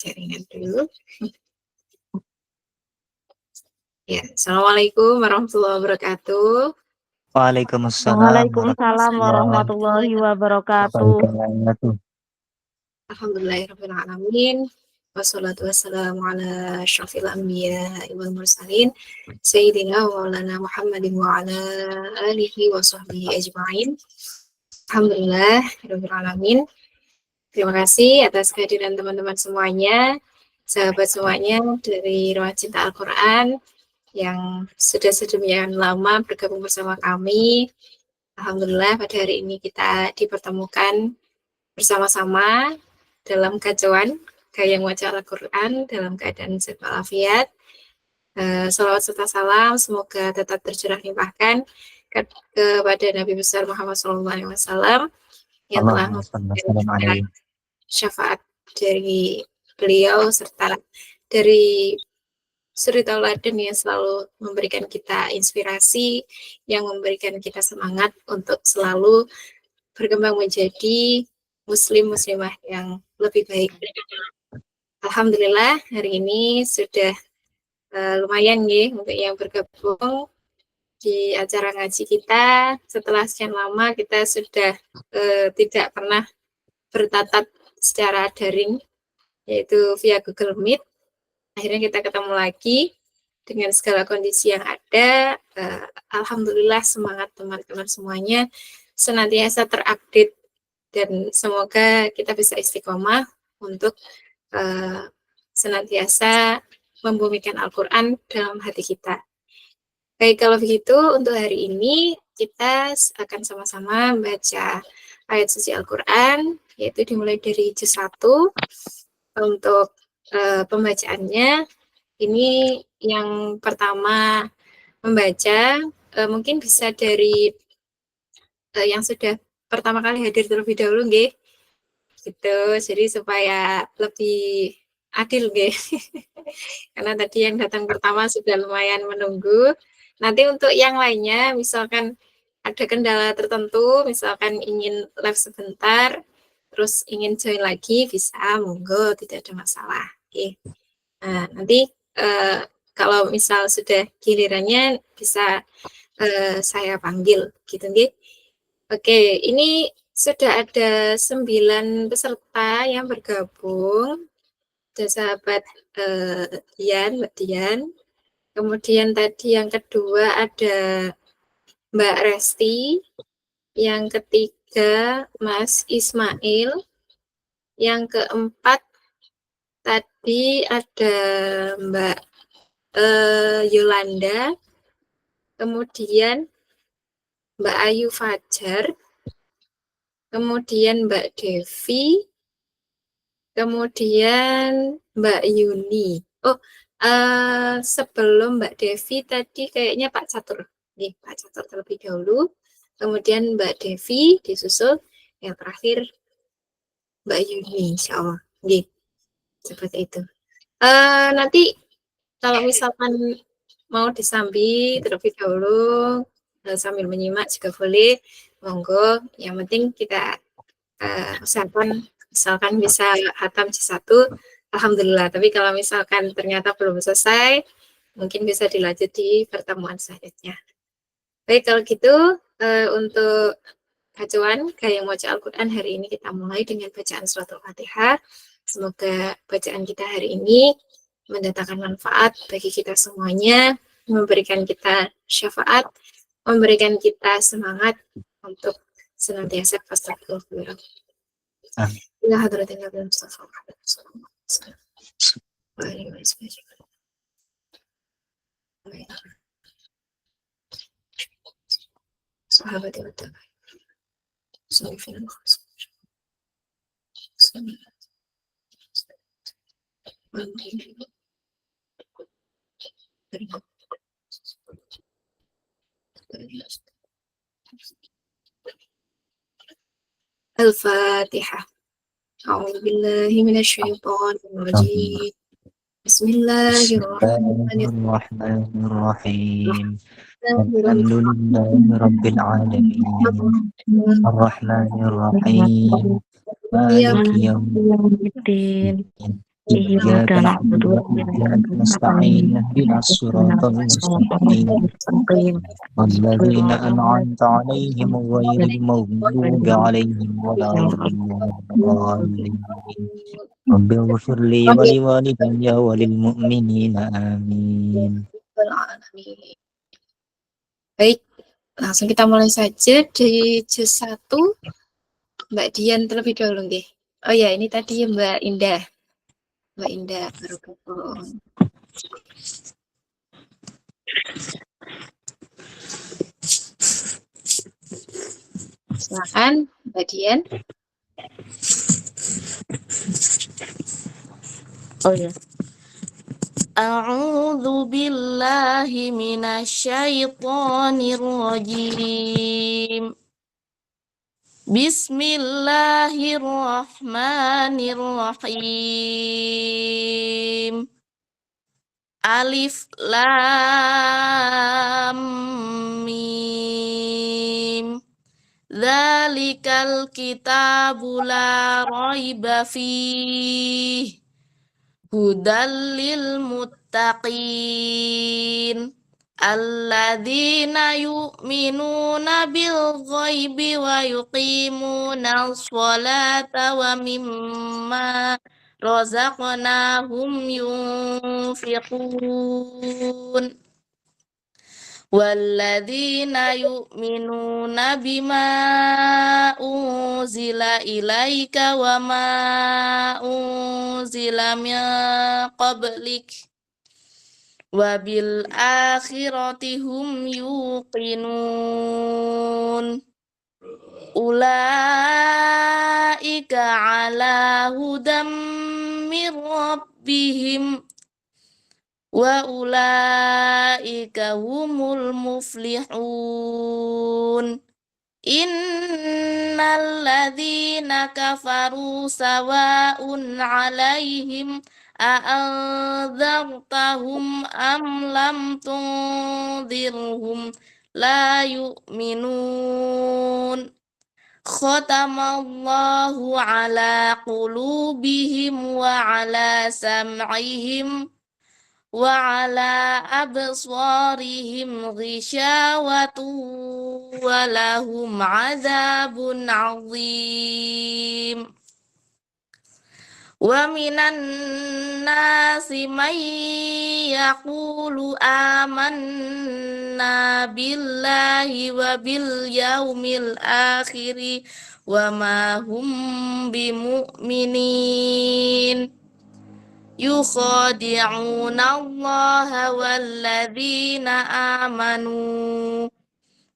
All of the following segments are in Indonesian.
jaringan dulu. Ya, Assalamualaikum warahmatullahi wabarakatuh. Waalaikumsalam warahmatullahi wabarakatuh. Alhamdulillahirabbil alamin. Wassalatu wassalamu ala asyrofil anbiya wal mursalin sayyidina wa maulana Muhammadin wa ala alihi wa sahbihi ajma'in. Alhamdulillahirabbil alamin. Terima kasih atas kehadiran teman-teman semuanya, sahabat semuanya dari Rumah Cinta Al-Quran yang sudah sedemikian lama bergabung bersama kami. Alhamdulillah pada hari ini kita dipertemukan bersama-sama dalam kajian Gayeng Waca Al-Quran dalam keadaan sehat walafiat. Salawat serta salam semoga tetap tercurah limpahkan kepada Nabi besar Muhammad SAW yang telah memberikan syafaat dari beliau serta dari suri tauladan yang selalu memberikan kita inspirasi, yang memberikan kita semangat untuk selalu berkembang menjadi muslim-muslimah yang lebih baik. Alhamdulillah hari ini sudah lumayan nih untuk yang bergabung di acara ngaji kita. Setelah sekian lama kita sudah tidak pernah bertatap secara daring, yaitu via Google Meet. Akhirnya kita ketemu lagi dengan segala kondisi yang ada. Alhamdulillah semangat teman-teman semuanya senantiasa terupdate dan semoga kita bisa istiqomah untuk senantiasa membumikan Al-Quran dalam hati kita. Baik, kalau begitu untuk hari ini kita akan sama-sama membaca ayat suci Al-Quran, yaitu dimulai dari juz 1. Untuk pembacaannya, ini yang pertama membaca, mungkin bisa dari yang sudah pertama kali hadir terlebih dahulu, nggih. Gitu, jadi supaya lebih adil, nggih. Karena tadi yang datang pertama sudah lumayan menunggu. Nanti untuk yang lainnya, misalkan ada kendala tertentu, misalkan ingin live sebentar, terus ingin join lagi, bisa, monggo, tidak ada masalah. Oke. Nah, nanti kalau misal sudah gilirannya bisa saya panggil, gitu, nggih. Oke, ini sudah ada 9 peserta yang bergabung. Ada sahabat Dian, Mbak Dian. Kemudian tadi yang kedua ada Mbak Resti. Yang ketiga Mas Ismail. Yang keempat tadi ada Mbak Yolanda. Kemudian Mbak Ayu Fajar. Kemudian Mbak Devi. Kemudian Mbak Yuni. Oh, sebelum Mbak Devi tadi kayaknya Pak Catur. Nih, Pak Catur terlebih dahulu. Kemudian Mbak Devi disusul. Yang terakhir Mbak Yuni, insya Allah. Nih, seperti itu. Nanti kalau misalkan mau disambi terlebih dahulu, sambil menyimak juga boleh. Monggo, yang penting kita usahakan misalkan bisa hatam juz 1, alhamdulillah. Tapi kalau misalkan ternyata belum selesai, mungkin bisa dilanjut di pertemuan selanjutnya. Baik, kalau gitu untuk bacaan Gayeng Waca Al-Quran hari ini kita mulai dengan bacaan surat Al-Fatihah. Semoga bacaan kita hari ini mendatangkan manfaat bagi kita semuanya, memberikan kita syafaat, memberikan kita semangat untuk senantiasa astagfirullah. Ila hadratin Nabi Mustafa Muhammad sallallahu alaihi wasallam. Sahabat wa tabi'in. Sallallahu Al-Fatihah. A'udzu billahi minasy syaithanir rajim. Bismillahirrahmanirrahim. Alhamdulillahirabbil alamin. Arrahmanirrahim. Maliki yaumiddin. إياك نعبد وإياك نستعين نستعين اهدنا الصراط المستقيم المستقيم الذين أنعمت عليهم غير المغضوب عليهم ولا الضالين رب اغفر لي ولوالدي وللمؤمنين آمين. Baik, langsung kita mulai saja di juz 1. Mbak Dian terlebih dahulu nggih. Oh ya, ini tadi Mbak Indah. Mbak Indah baru gabung. Silakan Mbak Dian. Oh ya. A'udzu billahi minasyaitonir rajim. Bismillahirrahmanirrahim. Alif lam mim. Dzalikal kitabu la raiba fihi hudal lil muttaqin alladzina yu'minuna bil ghaibi wa yuqimuna sholata wa mimma razaqnahum yunfiqun walladzina yu'minuna bima unzila ilaika wa ma unzila min qablik wa bil akhirati hum yuqinun ulaika ala hudam mir rabbihim wa ulaika humul muflihun innal ladzina kafaru sawa'un 'alaihim a'anzartahum am lam tunzirhum la yu'minun khatamallahu 'ala qulubihim wa 'ala sam'ihim wa ala absarihim ghishawatu wa lahum adzabun azim wa minan nasi man yaqulu amanna billahi wa bil yaumil akhiri wa ma hum bimu'minin yukhadi'una allaha walladzina amanu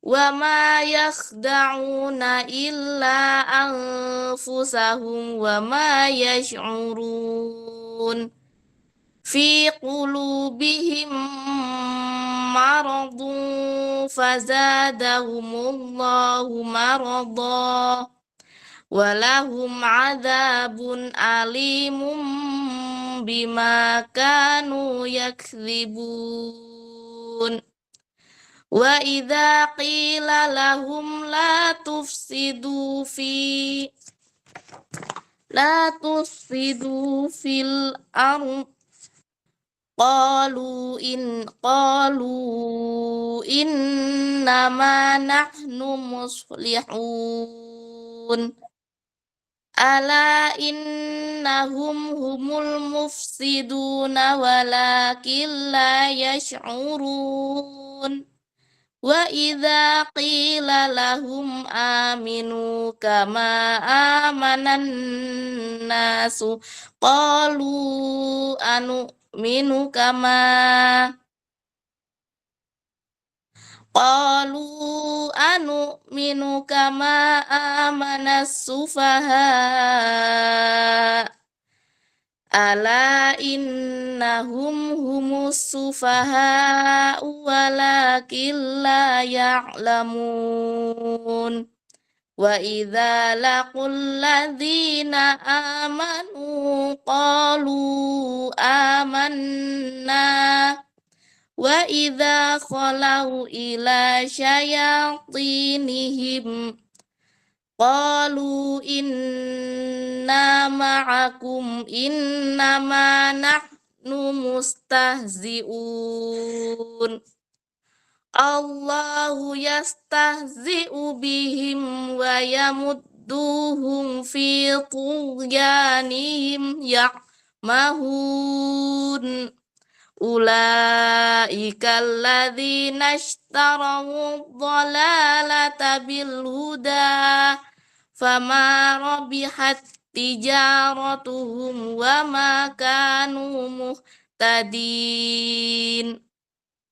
wa ma yakhda'una illa anfusahum wa ma yash'urun fi qulubihim maradun fazadahumullahu maradan walahum adzabun alimun bima kanu yakdzibun wa idza qila lahum la tufsidu fil ardh qalu innama nahnu muslihun ala innahum humul mufsiduna walakin la yash'urun wa idza qila lahum aminu kama amanan nasu qalu anu'minu kama amanas sufaha ala innahum humus sufaha walakin la ya'lamun wa idza laqul ladzina amanu qalu amanna wa idza khalau ila syayatinihim qalu inna ma'akum innama nahnu mustahzi'un. Allahu yastahzi'u bihim wa yamudduhum fi tughyanihim ya'mahun. Ulaika alladzina ishtaraw dhalalata bil huda fama rabihat tijaratuhum wa ma kanu muhtadin.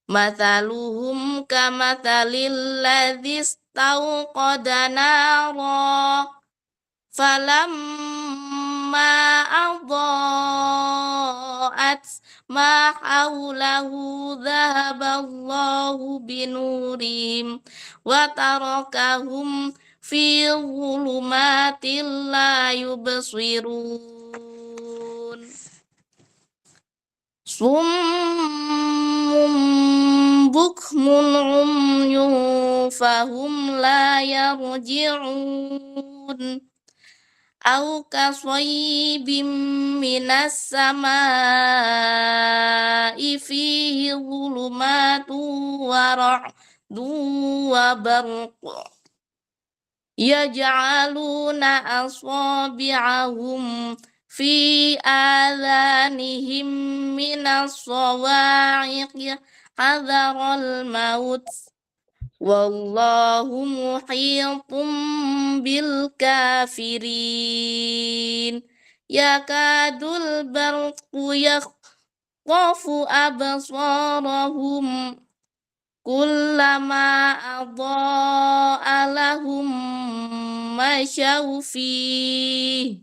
Mathaluhum kamathalil ladzi istawqada nara falamma adha'at ma hawlahu dhahaballahu binurihim wa tarakahum fi dhulumatin la yubsirun. Summum bukmun umyun fahum la yarji'un. Au kasayyibim minas samaa'i fihi dhulumatun wa ra'dun wa barqun yaj'aluna asabi'ahum fi adhanihim minas sawa'iqi hadharal maut wallahu muhitum bil kafirin. Yakadul barqu yakhtafu absarahum kullama adha'a lahum masyaw fihi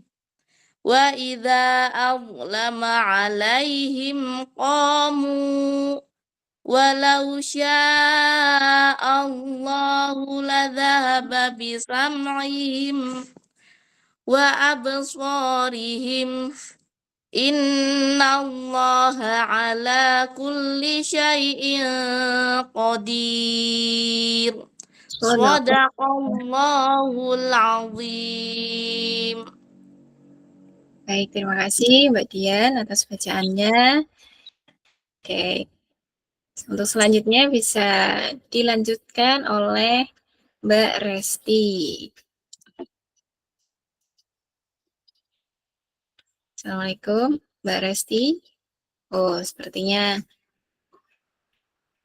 wa idza azlama alaihim qamu walau sya'allahu ladhahaba bisam'ihim wa absarihim innallaha ala kulli syai'in qadir. Shadaqallahul azim. Baik, terima kasih Mbak Dian atas bacaannya. Oke, untuk selanjutnya bisa dilanjutkan oleh Mbak Resti. Assalamualaikum, Mbak Resti. Oh, sepertinya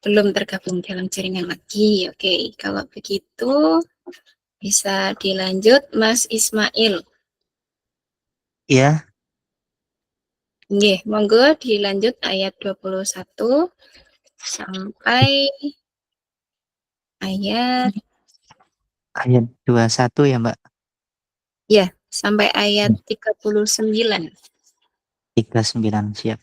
belum tergabung dalam jaringan lagi. Oke, kalau begitu bisa dilanjut Mas Ismail. Ya. Nggih, monggo dilanjut ayat 21 sampai ayat 21 ya, Mbak. ya, sampai ayat 39. 39, siap.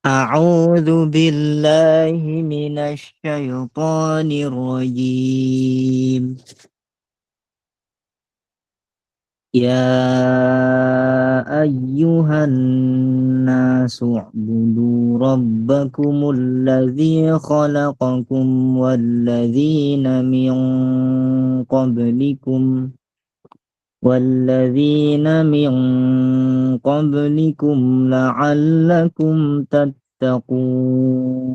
A'udzu billahi minasy syaithanir rajim. Ya ayyuhan nasu u'budu rabbakumul ladzi khalaqakum wal ladzina min qablikum la'allakum tattaqun.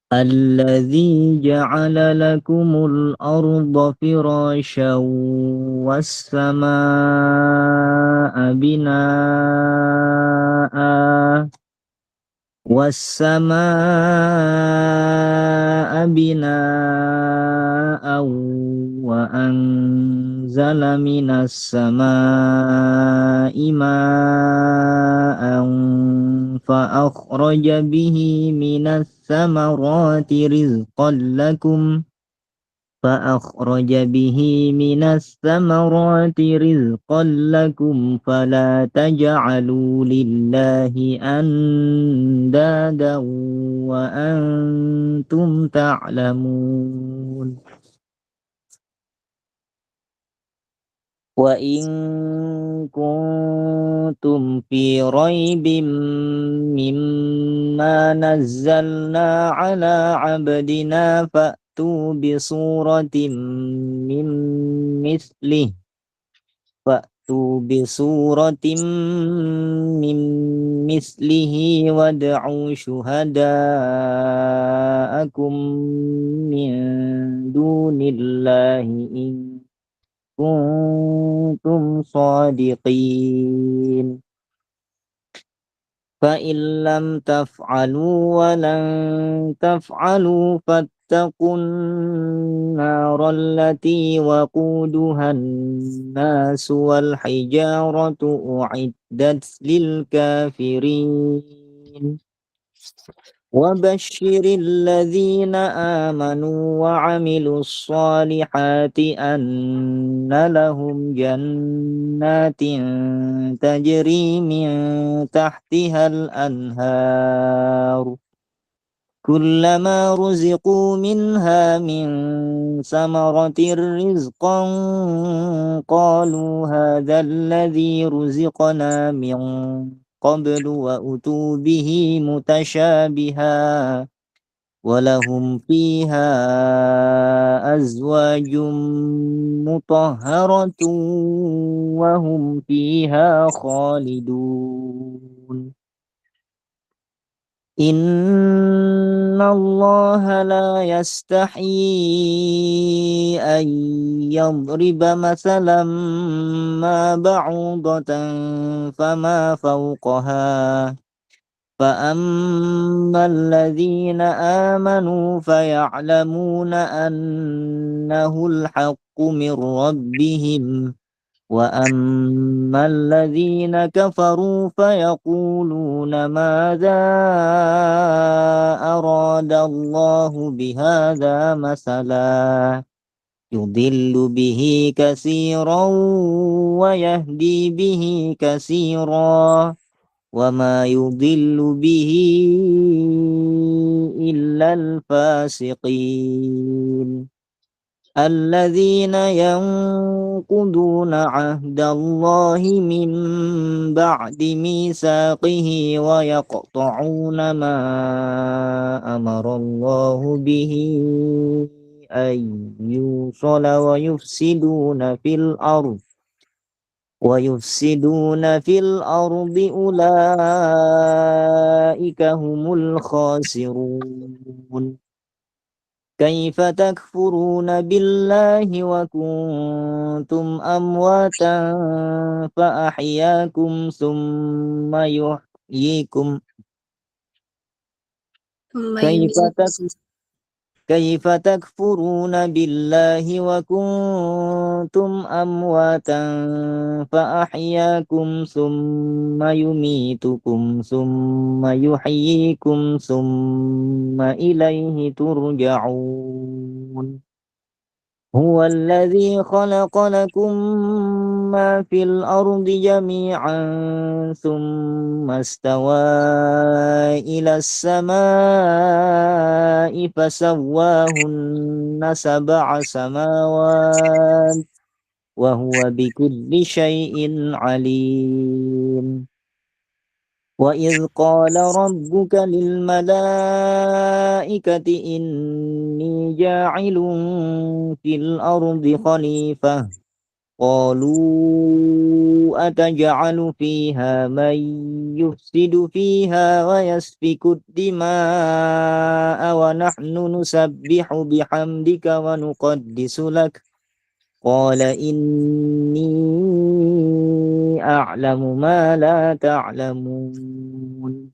Alladzi ja'ala lakumul arda firasyan was-samaa'a binaa'a wa anzala minas samaa'i maa'an fa akhraja bihi minas samarati rizqan lakum fala taj'alu lillahi andadan wa antum ta'lamun. Wa in kuntum fi raibin mimma nazzalna ala 'abdina فأتوا بسورة من مثله من مثله وادعوا شهداءكم من دون الله إن كنتم صادقين فإن لم تفعلوا ولن تفعلوا فاتقوا النار التي وقودها الناس والحجارة أعدت للكافرين وبشر الذين آمنوا وعملوا الصالحات أن لهم جنات تجري من تحتها الأنهار كلما رزقوا منها من ثمرة رزقا قالوا هذا الذي رزقنا من قبل وأتوا به متشابها ولهم فيها أزواج مطهرة وهم فيها خالدون إن الله لا يستحيي أن يضرب مثلا ما بعوضة فما فوقها فأما الذين آمنوا فيعلمون أنه الحق من ربهم وأما الذين كفروا فيقولون ماذا أراد الله بهذا مثلا يضل به كثيرا ويهدي به كثيرا وما يضل به إلا الفاسقين الذين ينقضون عهد الله من بعد ميثاقه ويقطعون ما أمر الله به أن يوصل ويفسدون في الأرض أولئك هم الخاسرون كيف تكفرون بالله وكنتم أمواتا فأحياكم ثم يحييكم كيف تكفرون بالله وكنتم أمواتا فأحياكم ثم يميتكم ثم يحييكم ثم إليه ترجعون هو الذي خلق لكم ما في الأرض جميعا ثم استوى إلى السماء فسواهن 7 سماوات وهو بكل شيء عليم وإذ قال ربك للملائكة إني جاعل في الأرض خليفة قالوا أتجعل فيها من يفسد فيها ويسفك الدماء ونحن نسبح بحمدك ونقدس لك قال إني أعلم ما لا تعلمون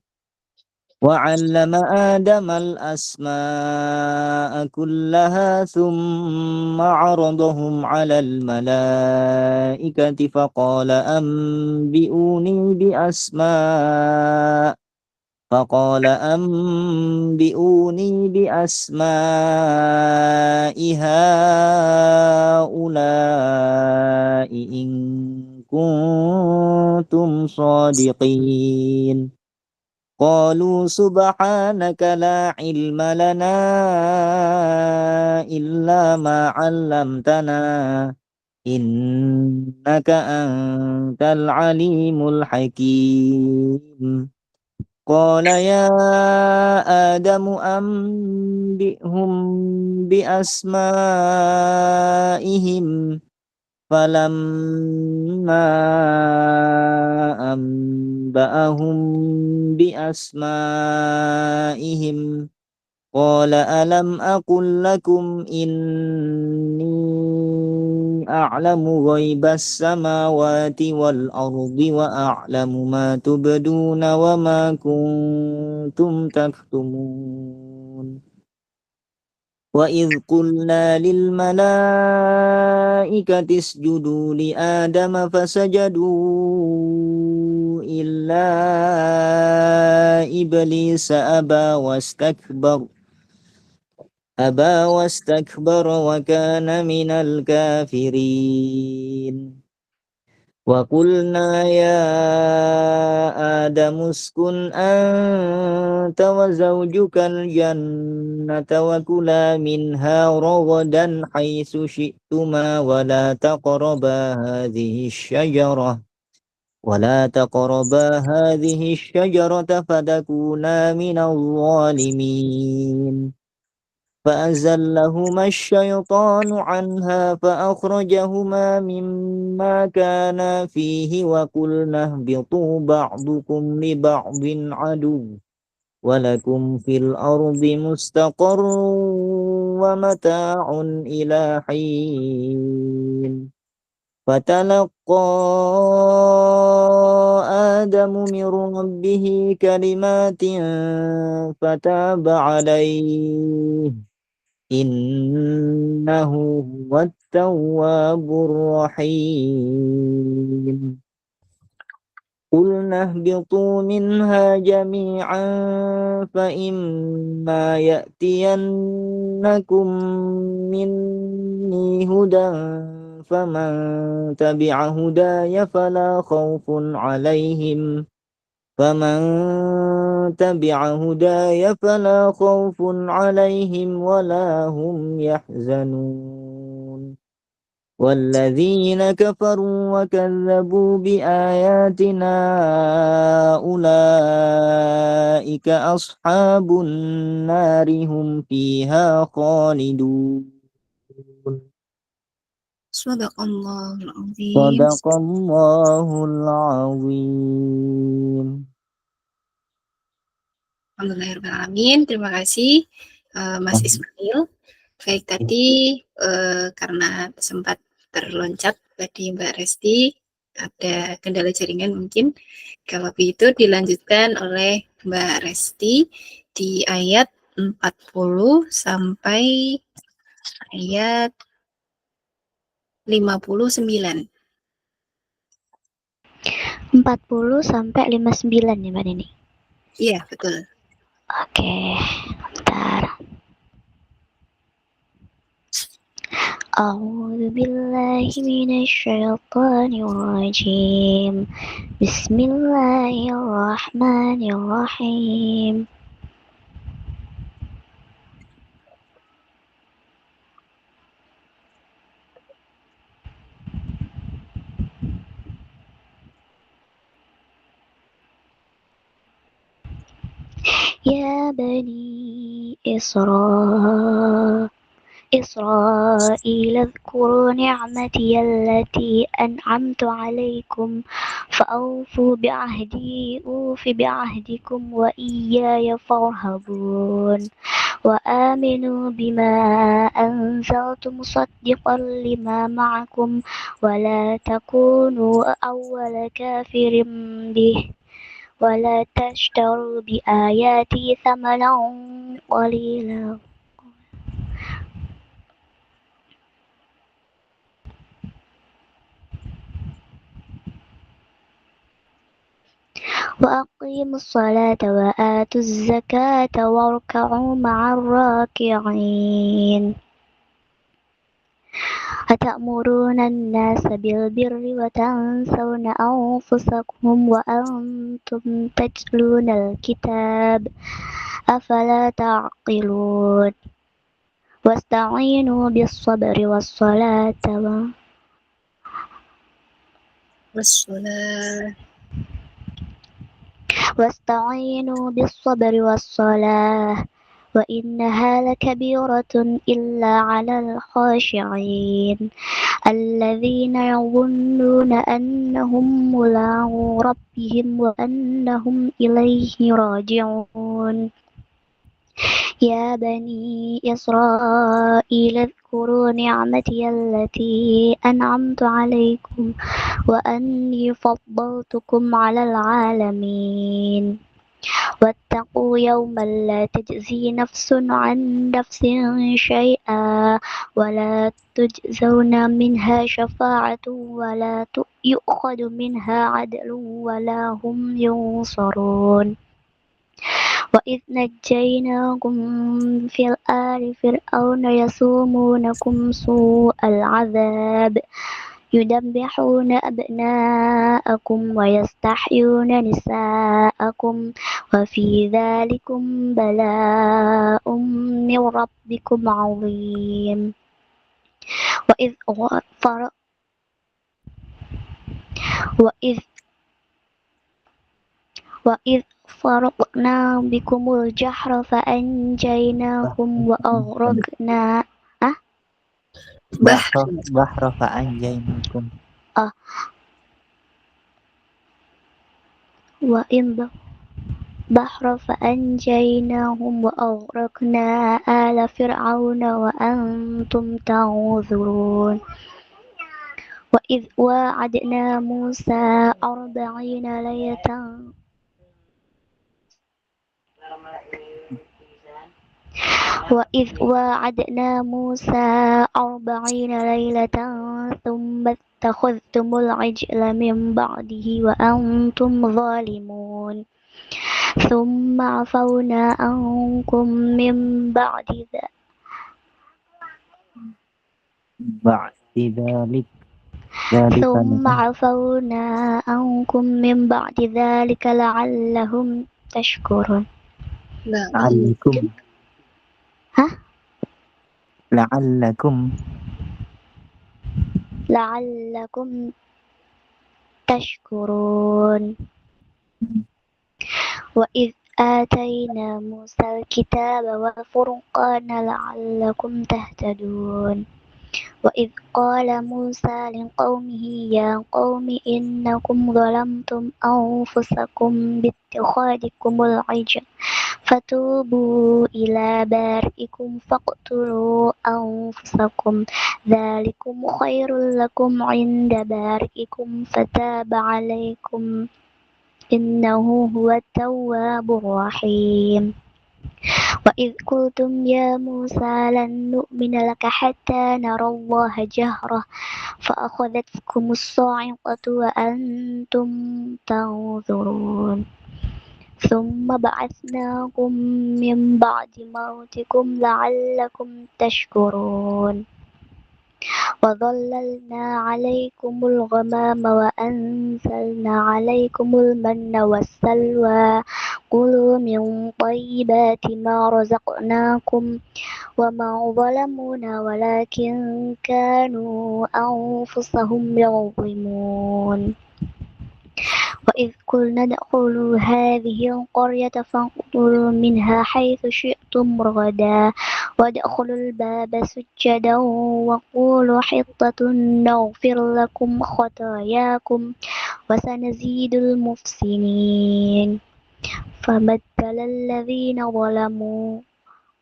وعلم آدم الأسماء كلها ثم عرضهم على الملائكة فقال أنبئوني بأسماء هؤلاء إن كنتم صادقين قالوا سبحانك لا علم لنا إلا ما علمتنا إنك أنت العليم الحكيم قال يا آدم أنبئهم بأسمائهم فلما أنبأهم بأسمائهم قال ألم أقل لكم إني أعلم غيب السماوات والأرض وأعلم ما تبدون وما كنتم تكتمون وإذ قلنا للملائكة اسجدوا لآدم فسجدوا إلا إبليس أبى واستكبر وكان من الكافرين وقلنا يا آدم اسكن أنت وزوجك الجنة وكلا منها رغدا حيث شئتما ولا تقربا هذه الشجرة فتكونا من الظالمين فأزلهما الشيطان عنها فأخرجهما مما كانا فيه وقلنا اهبطوا بعضكم لبعض عدو ولكم في الأرض مستقر ومتاع إلى حين فتلقى آدم من ربه كلمات فتاب عليه إنه هو التواب الرحيم قلنا اهبطوا منها جميعا فإما يأتينكم مني هدى فمن تبع هداي فلا خوف عليهم ولا هم يحزنون والذين كفروا وكذبوا بآياتنا أولئك أصحاب النار هم فيها خالدون Sadaqallahul azim. صدق الله العظيم. Alhamdulillahirrahmanirrahim. Terima kasih Mas Ismail. Baik, tadi karena sempat terloncat tadi Mbak Resti, ada kendala jaringan mungkin. Kalau begitu dilanjutkan oleh Mbak Resti di ayat 40 sampai ayat 59. 40 sampai 59 ya Mbak Nini? Iya, betul. Oke, bentar. A'udzu billahi minasyaitonir rajim. Bismillahirrahmanirrahim. Ya bani إسرائيل اذكروا نعمتي التي أنعمت عليكم فأوفوا بعهدي أوف بعهدكم وإياي فارهبون وآمنوا بما أنزلت مصدقا لما معكم ولا تكونوا أول كافر به ولا تشتروا بآياتي ثمنا قليلا وأقيموا الصلاة وآتوا الزكاة واركعوا مع الراكعين أتأمرون الناس بالبر وتنسون أنفسكم وأنتم تتلون الكتاب أفلا تعقلون واستعينوا بالصبر والصلاة واستعينوا بالصبر والصلاة وإنها لكبيرة إلا على الخاشعين الذين يظنون أنهم ملاقو ربهم وأنهم إليه راجعون يا بني إسرائيل اذكروا نعمتي التي أنعمت عليكم وأني فضلتكم على العالمين واتقوا يوما لا تجزي نفس عن نفس شيئا ولا تجزون منها شفاعة ولا يؤخذ منها عدل ولا هم ينصرون وإذ نجيناكم في آل فرعون يسومونكم سوء العذاب يذبحون أبناءكم ويستحيون نساءكم وفي ذلكم بلاء من ربكم عظيم وإذ فر وإذ وإذ فرقنا بكم الجحر فأنجيناكم وأغرقنا بحر فأنجيناكم وإن بحر فأنجيناهم وأغرقنا آل فرعون وأنتم تنظرون وإذ واعدنا موسى 40 ليلة وإذ واعدنا موسى 40 ليلة ثم اتخذتم العجل من بعده وأنتم ظالمون ثم عفونا عنكم من بعد ذلك ثم عفونا عنكم من بعد ذلك لعلهم تشكرون لعلكم لعلكم تشكرون وإذ آتينا موسى الكتاب والفرقان لعلكم تهتدون وإذ قال موسى لقومه يا قوم إنكم ظلمتم أنفسكم باتخاذكم العجل فتوبوا إلى بارئكم فاقتلوا أنفسكم ذلكم خير لكم عند بارئكم فتاب عليكم إنه هو التواب الرحيم وإذ قلتم يا موسى لن نؤمن لك حتى نرى الله جهرة فأخذتكم الصاعقة وأنتم تنظرون ثم بعثناكم من بعد موتكم لعلكم تشكرون وظللنا عليكم الغمام وأنزلنا عليكم المن والسلوى كلوا من طيبات ما رزقناكم وما ظلمونا ولكن كانوا أنفسهم يظلمون وإذ قلنا ادخلوا هذه القرية فانقلوا منها حيث شئتم رغدا وادخلوا الباب سجدا وقولوا حطة نغفر لكم خطاياكم وسنزيد المحسنين فبدل الذين ظلموا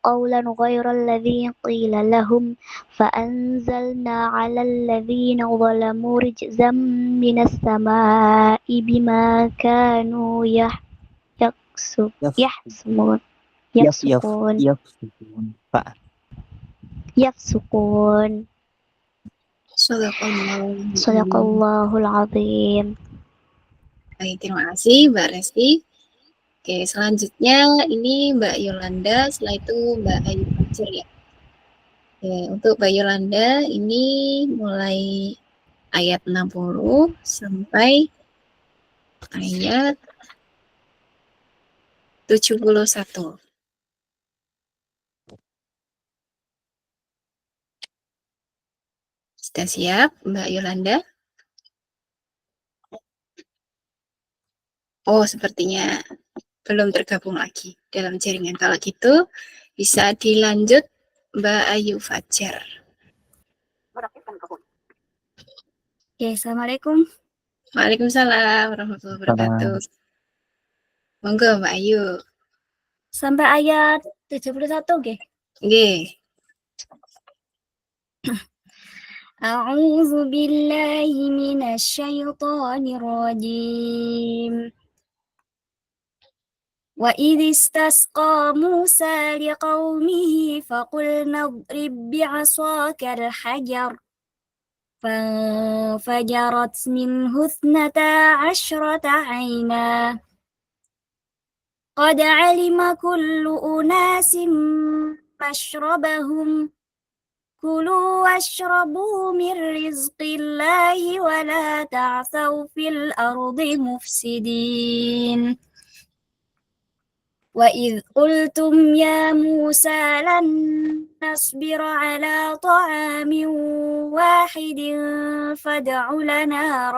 قولا غير الذي قيل لهم فأنزلنا على الذين ظلموا رجزا من السماء بما كانوا يفسقون صدق الله العظيم. Baik, terima kasih Mbak Resti. Oke, selanjutnya ini Mbak Yolanda, setelah itu Mbak Ayu Fajr ya. Oke, untuk Mbak Yolanda ini mulai ayat 60 sampai ayat 71. Sudah siap Mbak Yolanda? Oh, sepertinya belum tergabung lagi dalam jaringan. Kalau gitu bisa dilanjut Mbak Ayu Fajar. Oke, Assalamualaikum. Waalaikumsalam warahmatullahi wabarakatuh. Monggo Mbak Ayu. Sampai ayat 71, oke. Nggih. A'udzu billahi minasyaitonir rajim. Wa idh istasqa Musa liqaumihi faqulna idrib bi'asakal hajar فانفجرت منه 12 عينا قد علم كل أناس مشربهم كلوا واشربوا من رزق الله ولا تعثوا في الأرض مفسدين وإذ قلتم يا موسى لن نصبر على طعام واحد فادع لنا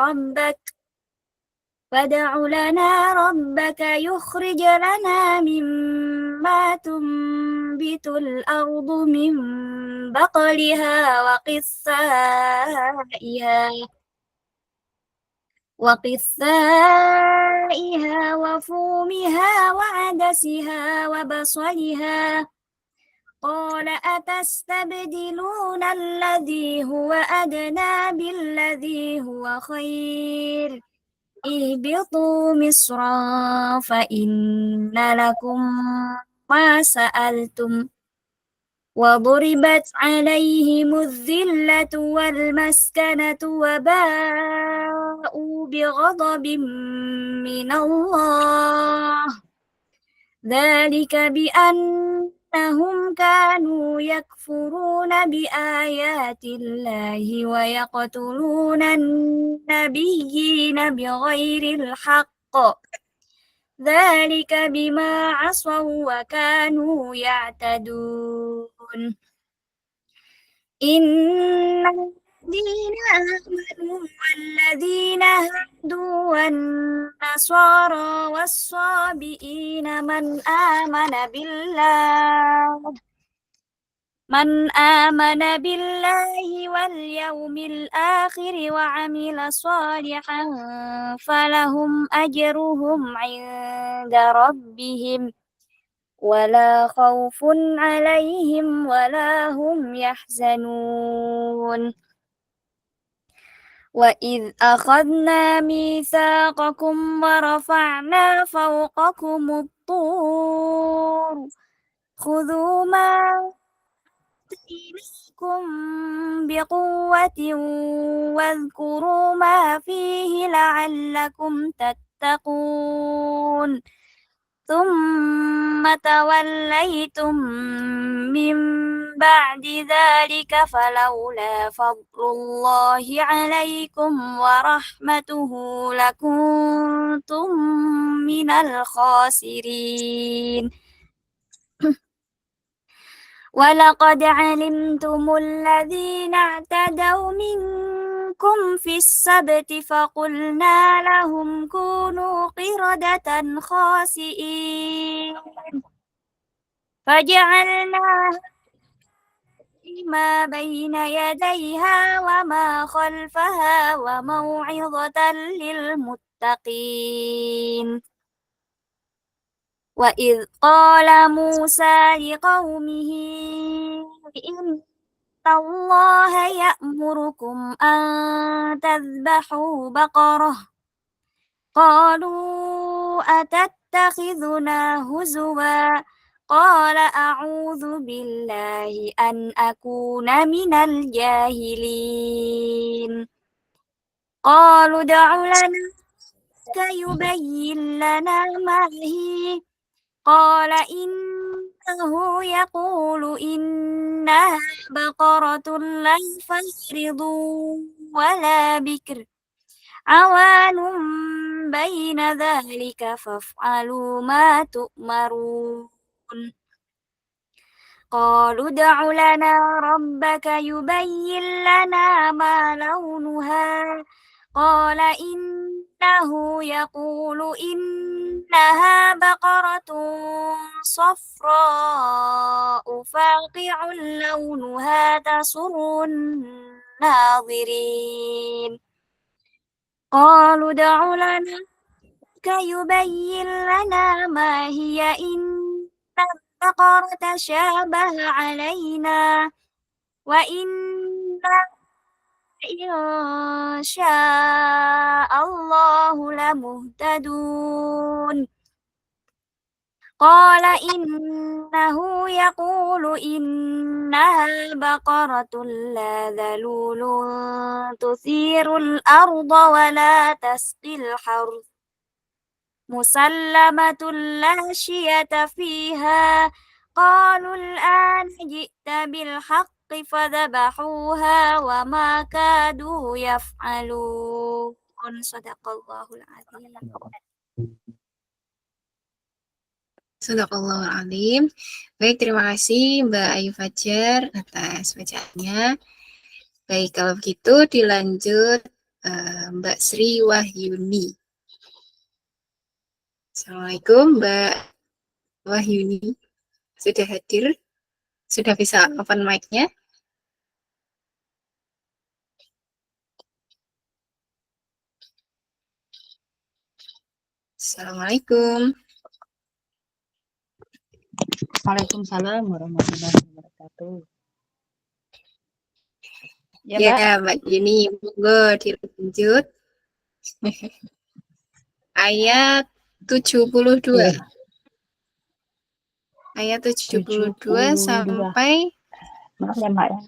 ربك يخرج لنا مما تنبت الأرض من بقلها وقثائها وفومها وعدسها وبصلها قال أتستبدلون الذي هو أدنى بالذي هو خير اهبطوا مصرا فإن لكم ما سألتم وضربت عليهم الذلة والمسكنة وباءوا بغضب من الله ذلك بأنهم كانوا يكفرون بآيات الله ويقتلون النبيين بغير الحق ذلك بما عصوا وكانوا يعتدون إن الذين آمنوا والذين هادوا والنصارى والصابئين من آمن بالله واليوم الآخر وعمل صالحا فلهم أجرهم عند ربهم ولا خوف عليهم ولا هم يحزنون وإذ أخذنا ميثاقكم ورفعنا فوقكم الطور خذوا ما آتيناكم بقوة واذكروا ما فيه لعلكم تتقون ثم توليتم من بعد ذلك فلولا فضل الله عليكم ورحمته لكنتم من الخاسرين ولقد علمتم الذين اعتدوا منكم في السبت فقلنا لهم كونوا قردة خاسئين فجعلناها ما بين يديها وما خلفها وموعظة للمتقين وإذ قال موسى لقومه إن الله يأمركم أن تذبحوا بقرة قالوا أتتخذنا هزوا قال أعوذ بالله أن أكون من الجاهلين قالوا ادع لنا يبين لنا ما هي قال إنه يقول إنها بقرة لا فارض ولا بكر عوان بين ذلك فافعلوا ما تؤمرون قالوا ادع لنا ربك يبين لنا ما لونها قال إنه يقول إنها بقرة صفراء فاقع لونها تسر الناظرين قالوا ادع لنا يبين لنا ما هي إن البقرة شابه علينا وإنا إن شاء الله لمهتدون قال إنه يقول إنها بقرة لا ذلول تثير الأرض ولا تسقي الحرث مسلمة لا شية فيها قالوا الآن جئت بالحق فذبحوها وما كادوا يفعلون صدق الله العظيم. Sadaqallahul Azim. Baik, terima kasih Mbak Ayu Fajar atas bacaannya. Baik, kalau begitu dilanjut Mbak Sri Wahyuni. Assalamualaikum Mbak Wahyuni. Sudah hadir? Sudah bisa open mic-nya? Assalamualaikum. Waalaikumsalam warahmatullahi wabarakatuh. Ya, Ya, Mbak. Mbak Yuni, monggo dilanjut. Ayat 72. Iya. Ayat 72 72. sampai Maaf ya, Mbak ya.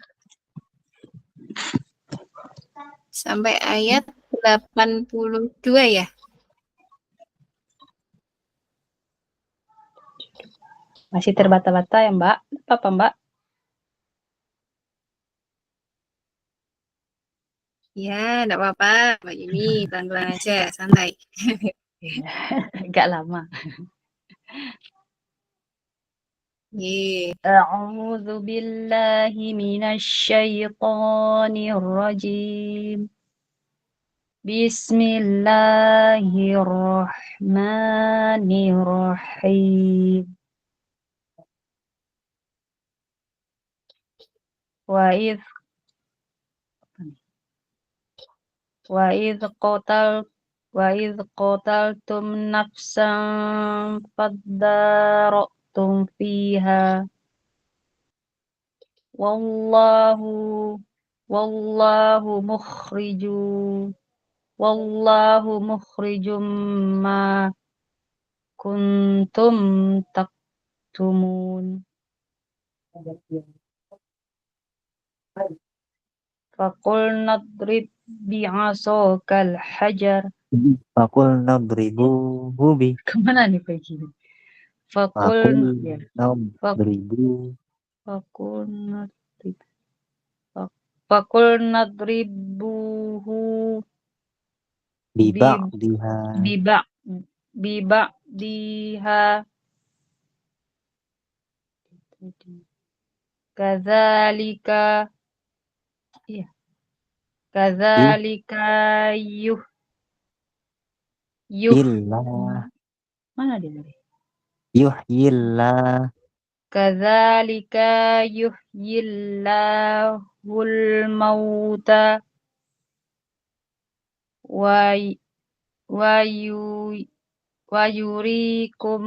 sampai ayat 82 ya. Masih terbata-bata ya, Mbak? Apa, Mbak? Ya, enggak apa-apa, Mbak Yuni, pelan-pelan aja, santai. Agak lama. Ye. A'udzu billahi minasyaitonir rajim. Bismillahirrahmanirrahim. Wa idh qataltum nafsan fadara'tum fiha wallahu mukhrijum ma kuntum taktumun. Faqul nadrib bi'asokal hajar. Fakul nadribuhu bi. Kemana nih kayak gini? Fakul Ya. nadribu Fakul nadribuhu biba'diha. Biba'diha. Kadzalika Yuhyillah. Mana dia tadi? Yuhyillah. Kadzalika yuhyillahul mauta wa yurikum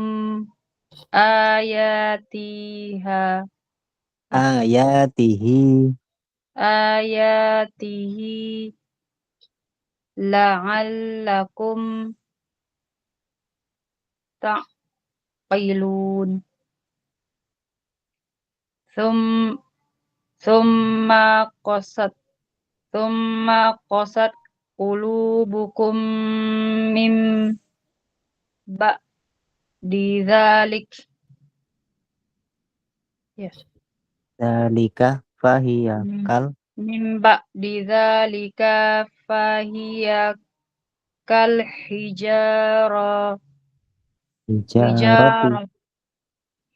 ayatihi la'allakum ta'qilun. Thumma qasat qulubukum min ba'di dzalik. Yes. Dzalika fahiya kal Min ba'di dzalika fahiya kal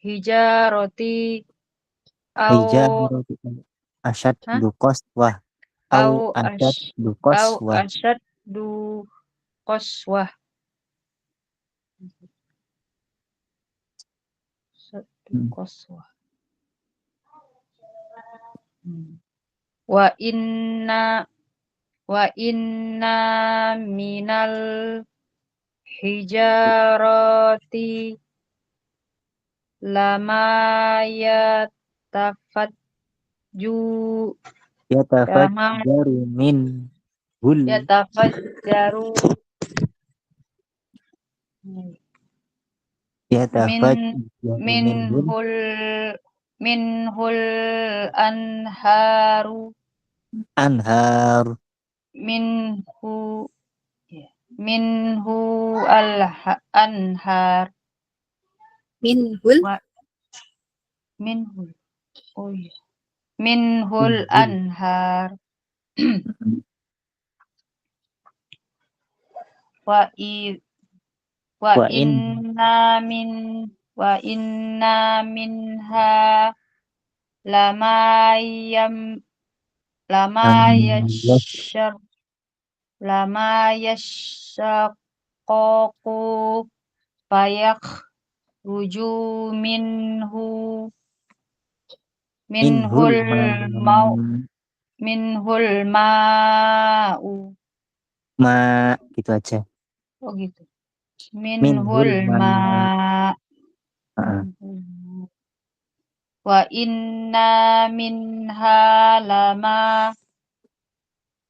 hijarati asyaddu qaswah au asyaddu qaswah sadu qaswah. Sadu qaswah. Wa inna minal hijarati lama Yatafajjaru min hul yatafajjaru yatafajjaru minhul anharu anhar minhu anhar Minhul minhul minhul anhar wa inna minha lama yashaqqaqu fayakhruju minhul ma'u. Gitu aja. Oh gitu. Minhul ma'. Wa inna minha lama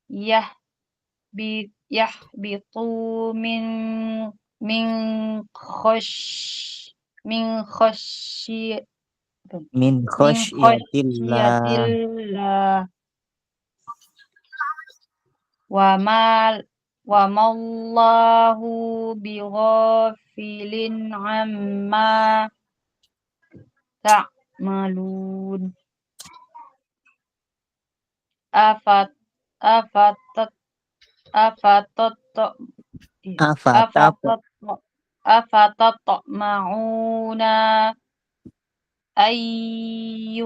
yahbitu min khasyiatillah wa mallahu bighafilin amma ta'malun. Afatatma'una ayyuminu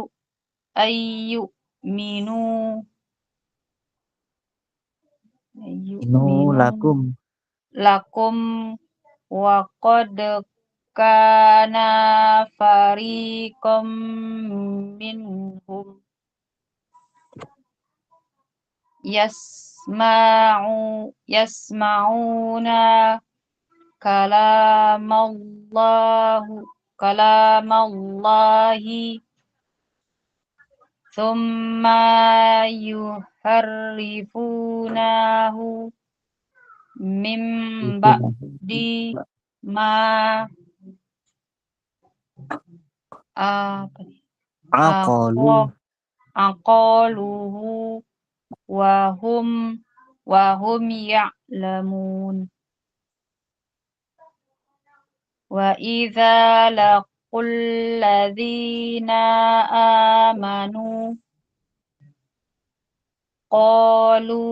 lakum wa qad kana fariqam minhum yasma'una kalamallahi thumma yuharrifunahu min ba'di ma aqaluhu wa hum ya'lamun. Wa idza laqul ladzina amanu qalu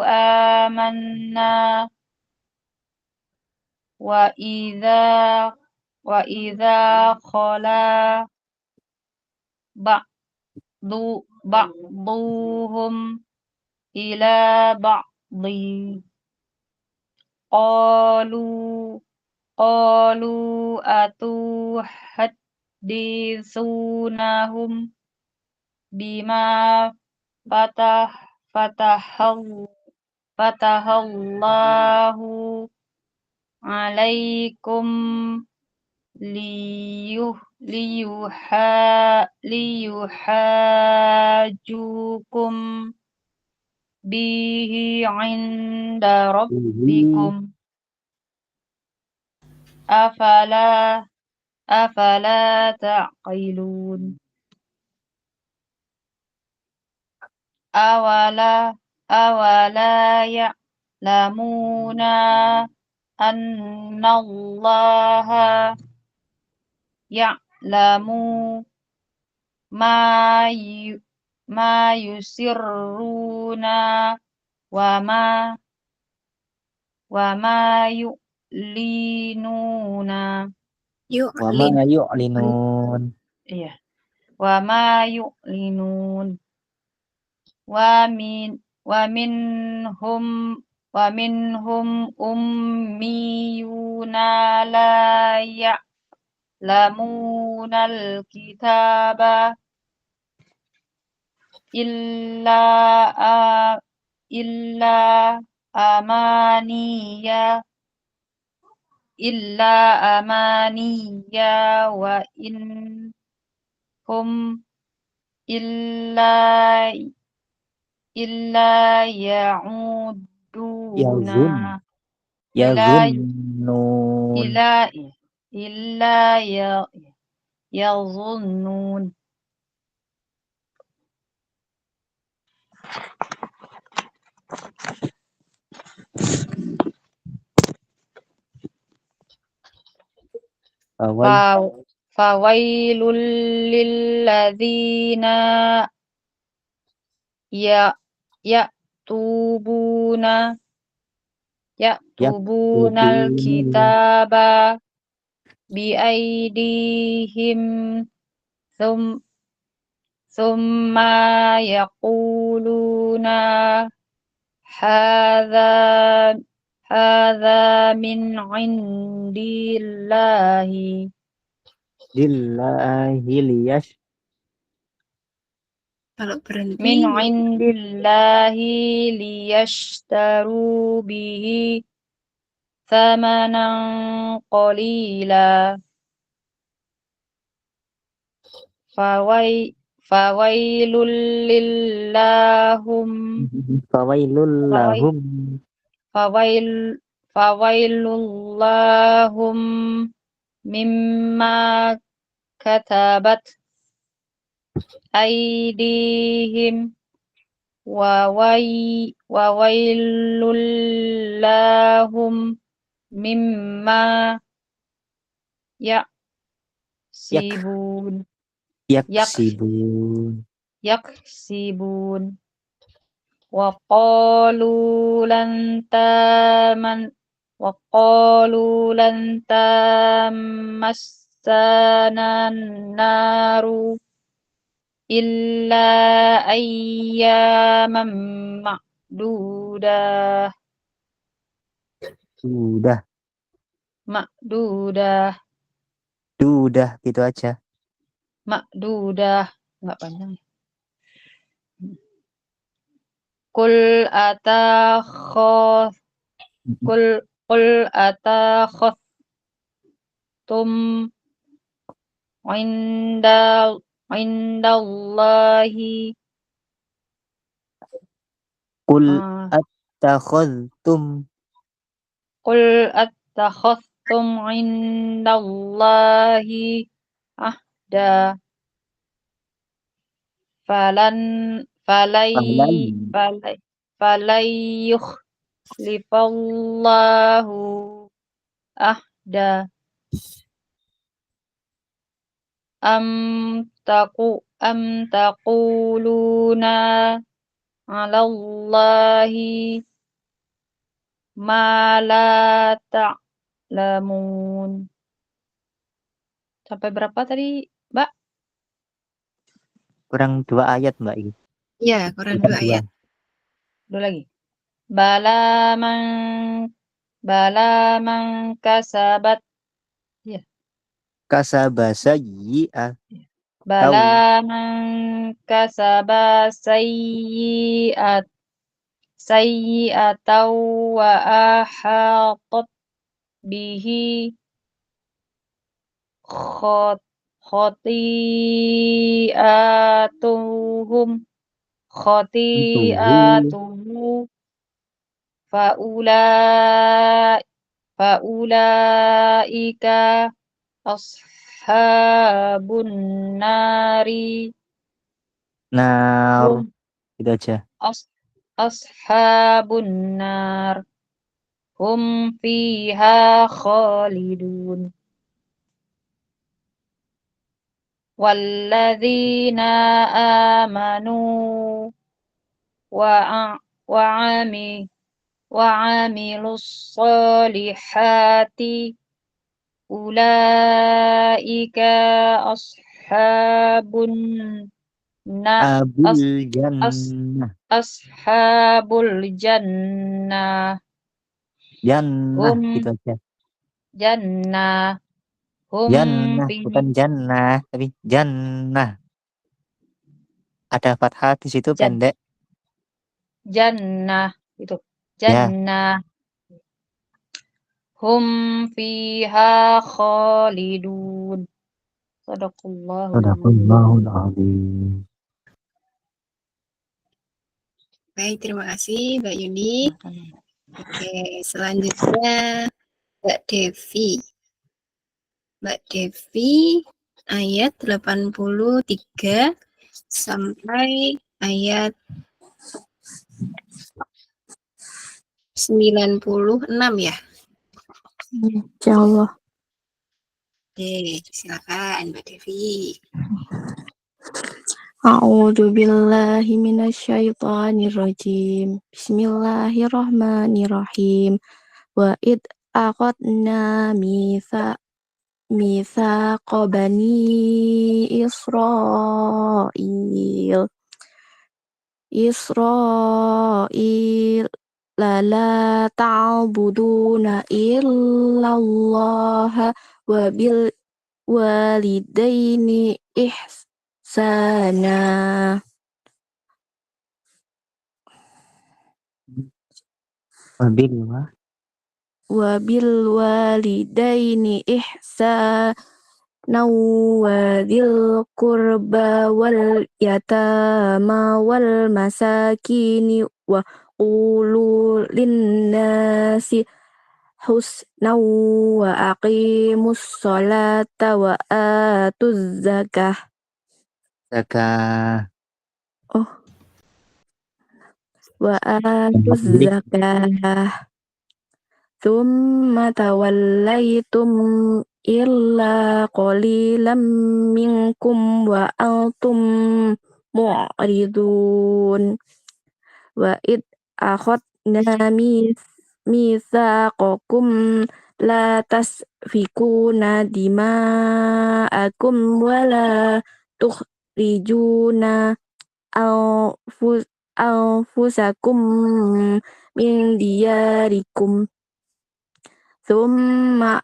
amanna wa idza khala ba'duhum ila ba'di qalu atuhadditsunahum bima fatahallahu alaikum liyuhajukum bihi 'inda rabbikum afala ta'qilun. Awala ya'lamuna annallaha ya'lamu ma yusirruna wa ma yu'linuna. Iya. Wa ma yu'linun. Wa ومنهم أميون لا يعلمون الكتاب إلا أمانيا وإن هم إلا يعودون Yazunnun. إلا يظنون. فويل للذين يكتبون الكتاب بأيديهم ثم يقولون هذا من عند الله Kalau berhenti, min indillahi liyashtaru bihi thamanan qalila fawailul lahum mimma katabat aydihim wa wailul lahum mimma yaksibun wa qalu lan tamassana naru illa ayyaman ma'dudah Dudah gitu aja. Ma'dudah enggak panjang. Qul atakhadtum indallahi Qul attakhadtum indallahi ahda falai yukhlifallahu ahda am taquluna 'alallahi ma la ta'lamun. Sampai berapa tadi, Mbak? kurang 2 ayat Mbak ini. ya kurang 2 ayat. Dua lagi. Bala man kasabat. Ya. Kasaba sayyi'ah. Bala man kasaba sayyi'atan wa ahatat bihi khoti'atuhu faulaika ashabun nari Gitu aja. ashabun nar hum fiha khalidun. Walladzina amanu wa'amilus solihati ulaika ashabun Na Abul as jannah. ashabul jannah Jannah hum gitu aja. jannah hum Jannah fi bukan jannah tapi jannah. Ada fathah di situ jan pendek. jannah itu Ya, jannah hum fiha khalidun. Sadaqallahul sadaqallahul azim. Baik, terima kasih Mbak Yuni. Oke, selanjutnya Mbak Devi. Mbak Devi, ayat 83 sampai ayat 96 ya. Insyaallah. Oke, silakan Mbak Devi. A'udzu billahi minasyaitonir rajim. Bismillahirrahmanirrahim. Wa id aqadna mitsaqa bani Israil la ta'buduna illallah wa bil walidaini ihsana Wabil wa bil walidaini ihsana wa dzil qurba wal yatama wal masakini wa qulu linnasi husna wa aqimus sholata wa atuz zakah. zakah. Wa atuz zakah. Tsumma tawallaytum illa qalilam minkum wa antum mu'ridun. Wa id akhadna mitsaqakum la tasfikuna dima'akum wa la tukhrijuna anfusakum min diyarikum thumma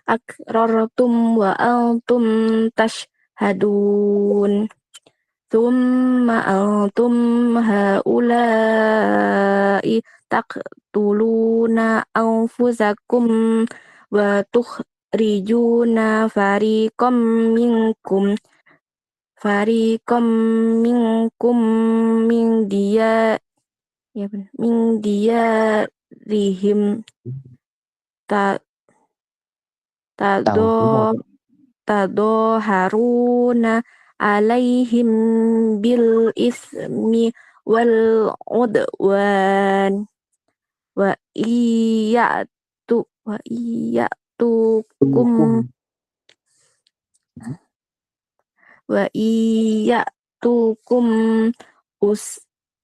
akrartum wa antum tashhadun thumma antum haula'i taqtuluna anfusakum wa tukhrijuna fariqam minkum min diyarihim tadoharuna alaihim bil ismi wal udwan wa iyatukum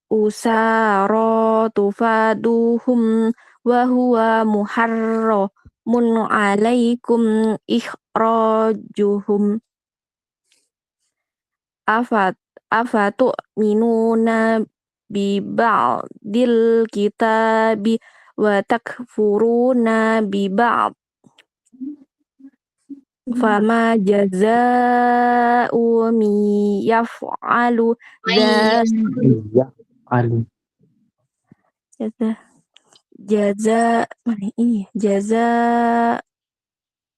usara tufaduhum wa huwa muharramun alaikum ikhrajuhum afatu'minuna bi ba'dil kitabi wa takfuruna bi ba'd fama jaza'u mi yaf'alu Iya, Ali.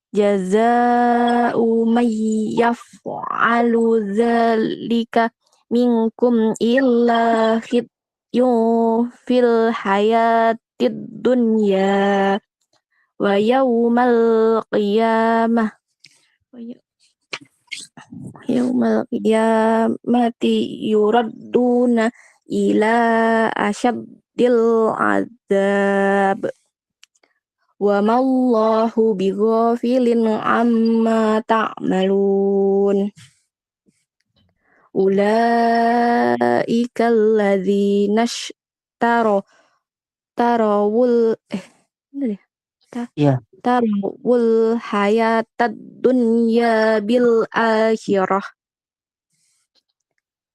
jaza'u may yaf'alu dzalika minkum illa khizyun fil hayatid dunya wa yaumal qiyamati yuradduna ila asyaddil azab wa mallahu bighafilin amma ta'malun ulaika alladzina tarawul Iya, tarawul hayatad dunya bil akhirah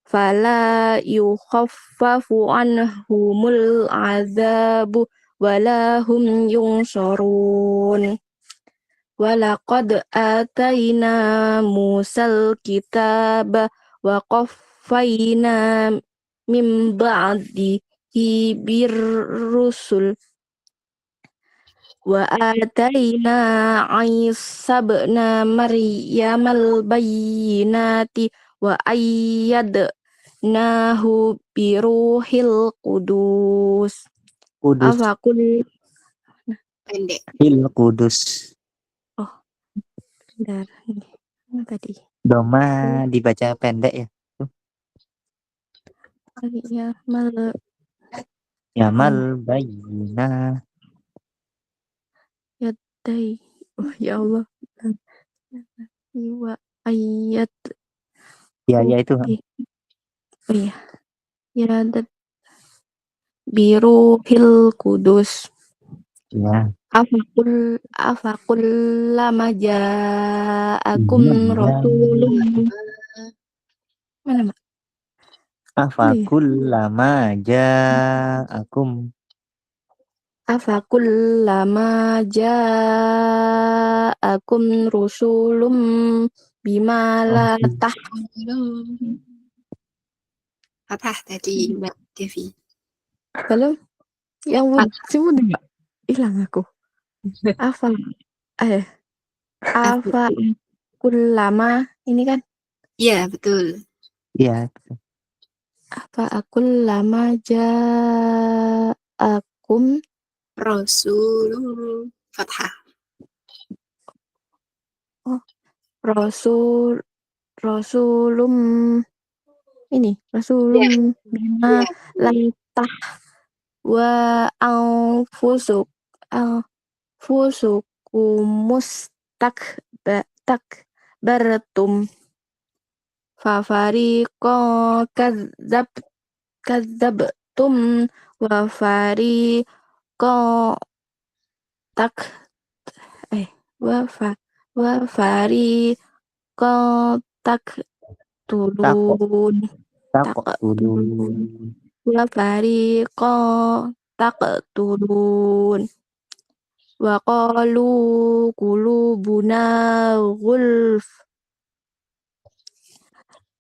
fala yukhaffafu anhumul azabu wala hum yunsarun. Walaqad atayna Musal kitaba wa qaffayna min ba'dihi birrusul wa atayna Isa ibna Maryamal bayyinati wa ayyadnahu biruhil qudus. Kudus. Afakul Pendek. Fil Kudus. bentar mana tadi Doma dibaca pendek ya. ya mal Yamal bayyina. yadai ya Allah wa ayat Ya itu. oh iya ya biruhil kudus Ya. afakul lama ja'akum Iya. rasulun mana Mbak? Afakullama ja'akum. Afakul lama ja'akum rusulum bima la Fathah tadi Mbak Devi. Kalau yang sebut Mbak hilang aku. Afa lama ini kan? Iya, betul. Iya. Afa akul lama ja'akum Rasulullah. Fathah. rasulum ini rasulum bima lantah wa anfusukumus takbartum fafariqo kadzabtum wa fariqo wa fariqo taqtulun wa fariqo taqtulun wa qalu qulubuna ghulf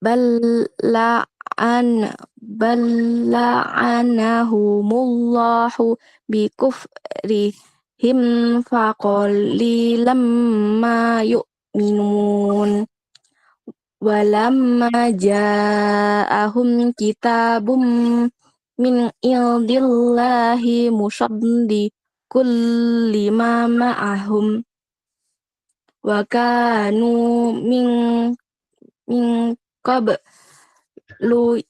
bal la'anahumullahu bikufrihim faqalilam ma yu'minun walamma ja'ahum kitabum min indillahi musaddiqul lima ma'ahum wa kanu min qablu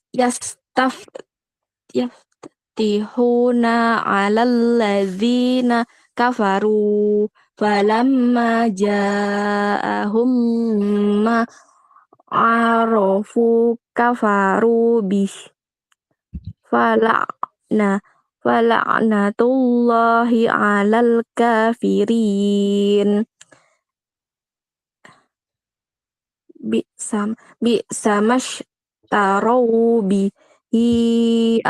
yaftihuna 'alal ladzina kafaru falamma ja'ahum ma arafu kafaru bih fala'natullahi 'alal kafirin. Bi'samash tarau bihi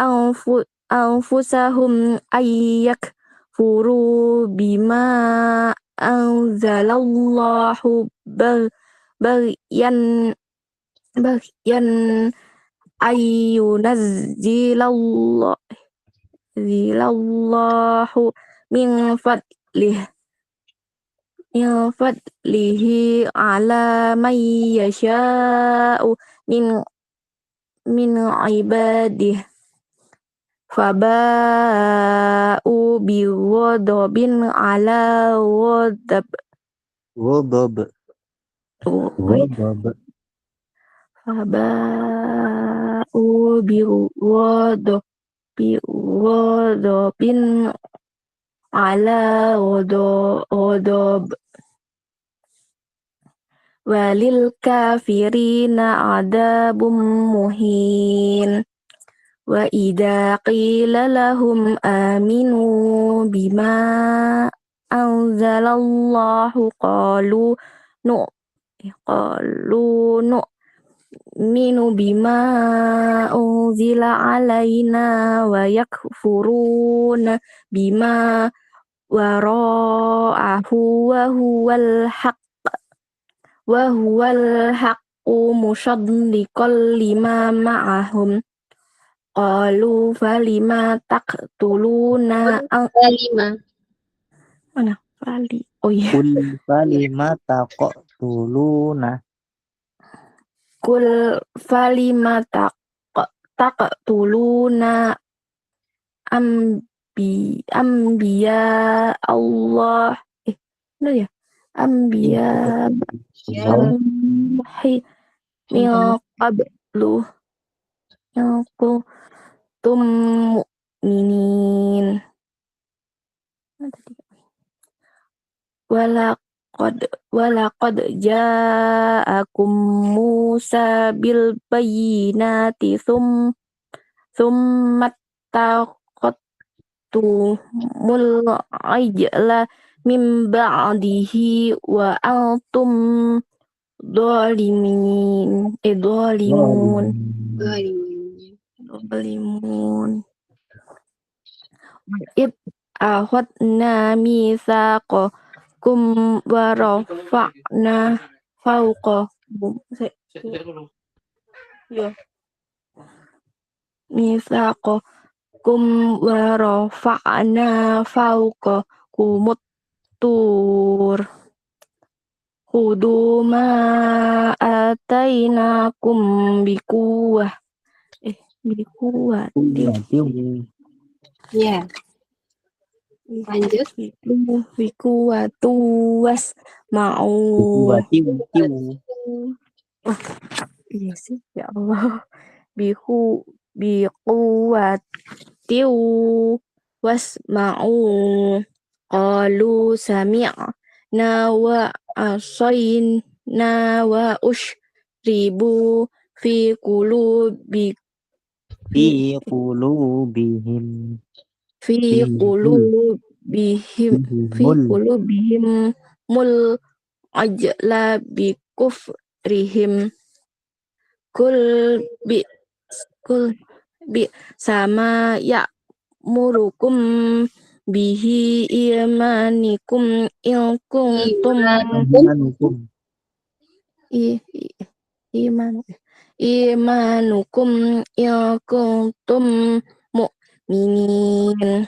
anfusahum ayyak furu bima anzalallahu bagyan ayyunazzilallahu min fadlihi ala man yasha'u min ibadihi faba'u bighadabin ala ghadab faba'u bighadabin ala ghadab walil kafirina adabum muhin. Wa idza qila lahum aminu bima anzalallahu qalu nu'minu bima unzila alaina wa yakfuruna bima wara'ahu wa huwal haqqu musaddiqan lima ma'ahum qalu falima taqtuluna Lima. mana fali oh iya Kul falima taqtuluna. kul falima taqtuluna ambiya Allah benar ya ambiya Ya. Allahi min qablu yang kuntum mu'minin walaqad ja'akum Musa bil bayyinati thumma taqattumul ijla min ba'dihi wa antum dhalimun id akhadna mitsaqakum wa rafa'na fawqakum mitsaqakum wa rafa'na fawqakumut tur khudu ma atainakum bikuwah Ya. Lanjut. bikuwatu was mau iya sih ya Allah biquwatiu wasma'u qalu sami'na wa asayna wa ushribu fi qulubihim mul ajla bi kufrihim kul bi sama ya murukum bihi imanikum in kuntum imanukum in kuntum mu'minin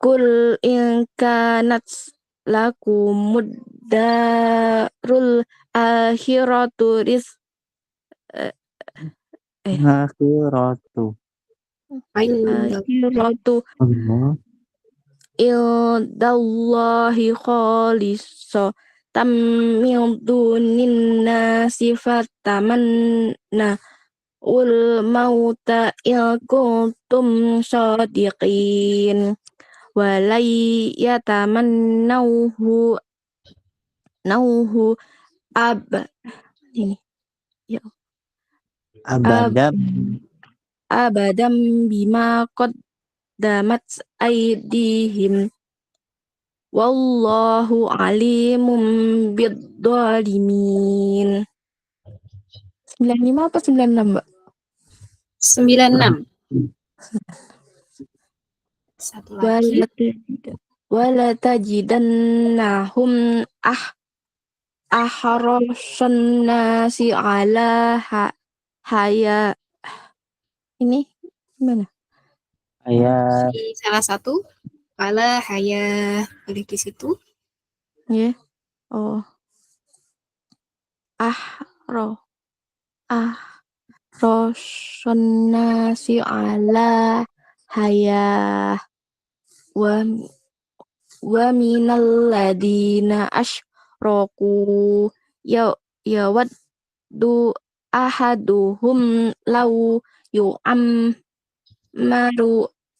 kul in kanat lakumud darul akhiratu akhiratu ildallahi khalisatan min dunin nasi fatamanna ul mauta in kuntum shadiqin walai yatamannauhu abadam bima qaddamat aydihim wallahu alimum bidzalimin. 95 apa 96 Mbak? 96. Satu lagi. Wala tajidannahum ahrasan nasi ala haya ini gimana? Salah satu ala haya boleh di situ. Ya. Yeah. Oh. Ahrasan nasi ala haya wa minal ladina asyraku yawaddu ahaduhum law yu'ammaru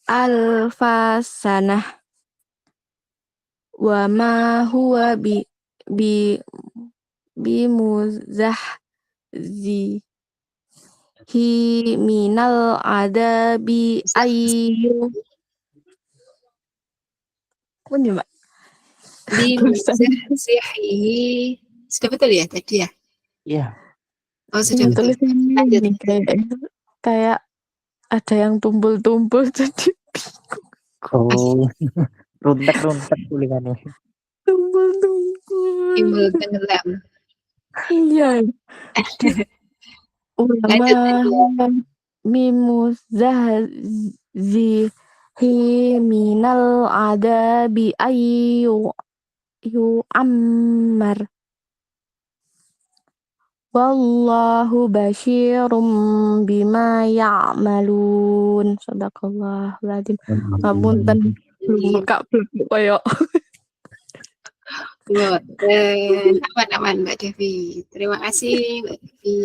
alfasanah wa ma huwa bi muzahzihi minal adabi ayyu Mbak Limuzahzihi. Sudah betul ya tadi ya? Iya. Oh, sudah Ini betul. tulisannya Lanjut. ini kayak ada yang tumpul-tumpul jadi Oh, runtek tulisannya. tumpul-tumpul. Timbul tenggelam. Iya. Lanjut, lanjut. Mimuzahzihi minal adabi ammar. Wallahu basyirum bima ya'malun. Sadaqallahul adzim. Ngapunten belum Kak belum koyo. Aman Mbak Devi. Terima kasih Mbak Devi.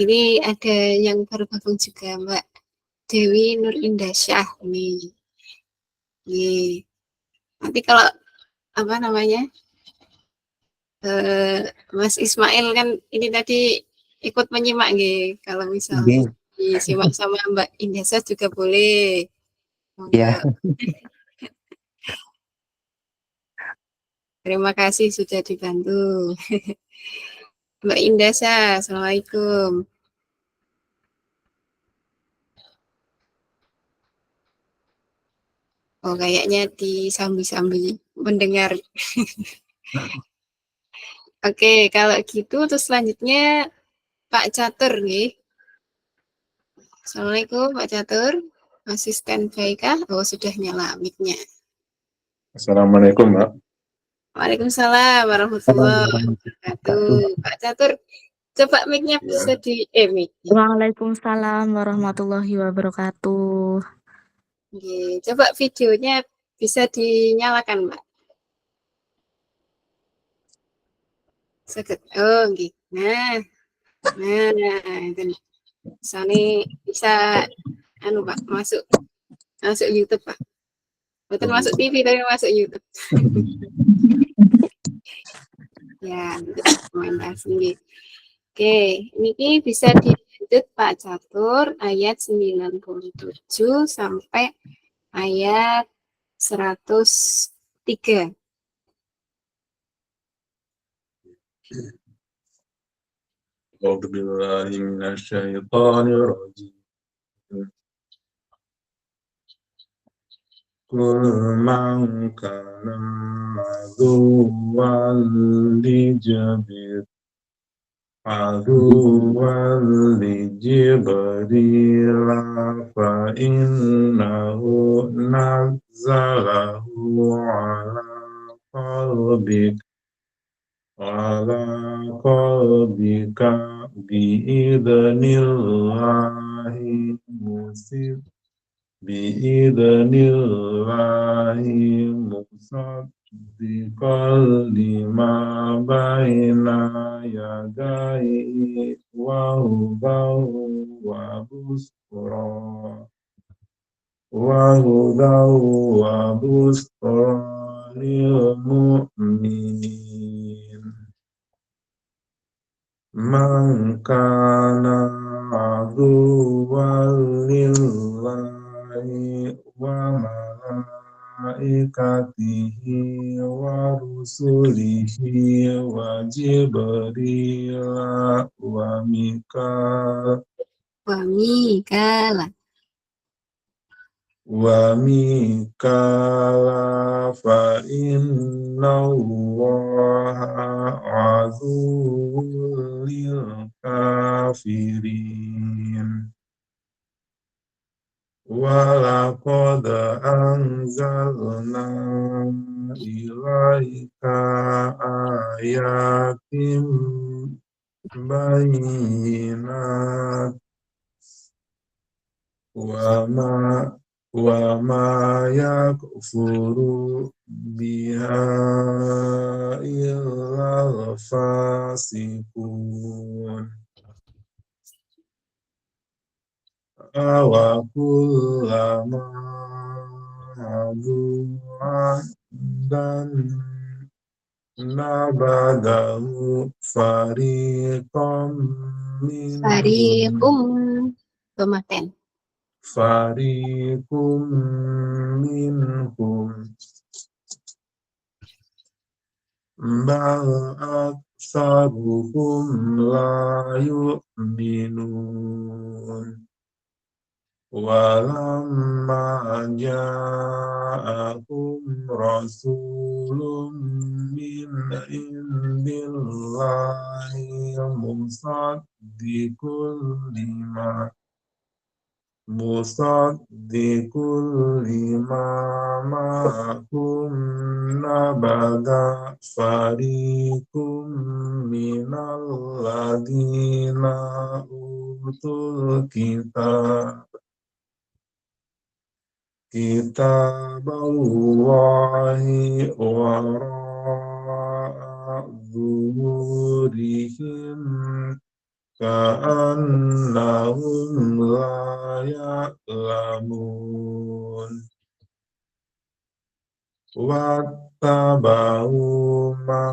Ini ada yang baru gabung juga Mbak Dewi Nur Indah Syah nih. Nanti kalau apa namanya Mas Ismail kan ini tadi ikut menyimak nih. Kalau misalnya disimak sama Mbak Indah Syah juga boleh. Iya. Terima kasih sudah dibantu. Mbak Indah Syah, Assalamualaikum. Oh, kayaknya disambi-sambi mendengar. Oke, kalau gitu terus selanjutnya Pak Catur nih. Assalamualaikum Pak Catur. Asisten kah? Oh, sudah nyala mic-nya. Assalamualaikum, Mbak. Waalaikumsalam warahmatullahi wabarakatuh. Pak Catur, coba mic-nya bisa di mic. Waalaikumsalam warahmatullahi wabarakatuh. Oke, coba videonya bisa dinyalakan, Mbak. Sekut. Oh, gitu. Nah, itu. Sani bisa Pak masuk YouTube, Pak. Bukan masuk TV tapi masuk YouTube. Ya, dokumentasi. Oke, ini bisa dilanjut Pak Catur ayat 97 sampai ayat 103. A'udzu billahi minasyaitonir rajim. Qul man kana aduwwan li Jibril fa innahu nazzalahu ala qalbika biidnillahi musaddiqan lima baina yadayhi wa hudan wa busra lil mu'minin. Man kana aduwwan lillahi wa malaikatihi wa rusulihi wa Jibril wa Mikala fa innallaha aduwwun lil kafirin. Walaqad anzalna ilaika ayatin bayyinat wa ma yakfuru biha illal fasiqun. Wa kullama adu'an dan nabadahu fariqum minhum bal aktsaruhum la yu'minun. Walamma ja'ahum rasulun min indillahi musaddiqul lima ma'akum nabada fariqum minal ladina utul kitaballahi wara'a zuhurihim ka'annahum la ya'lamun wattaba'u ma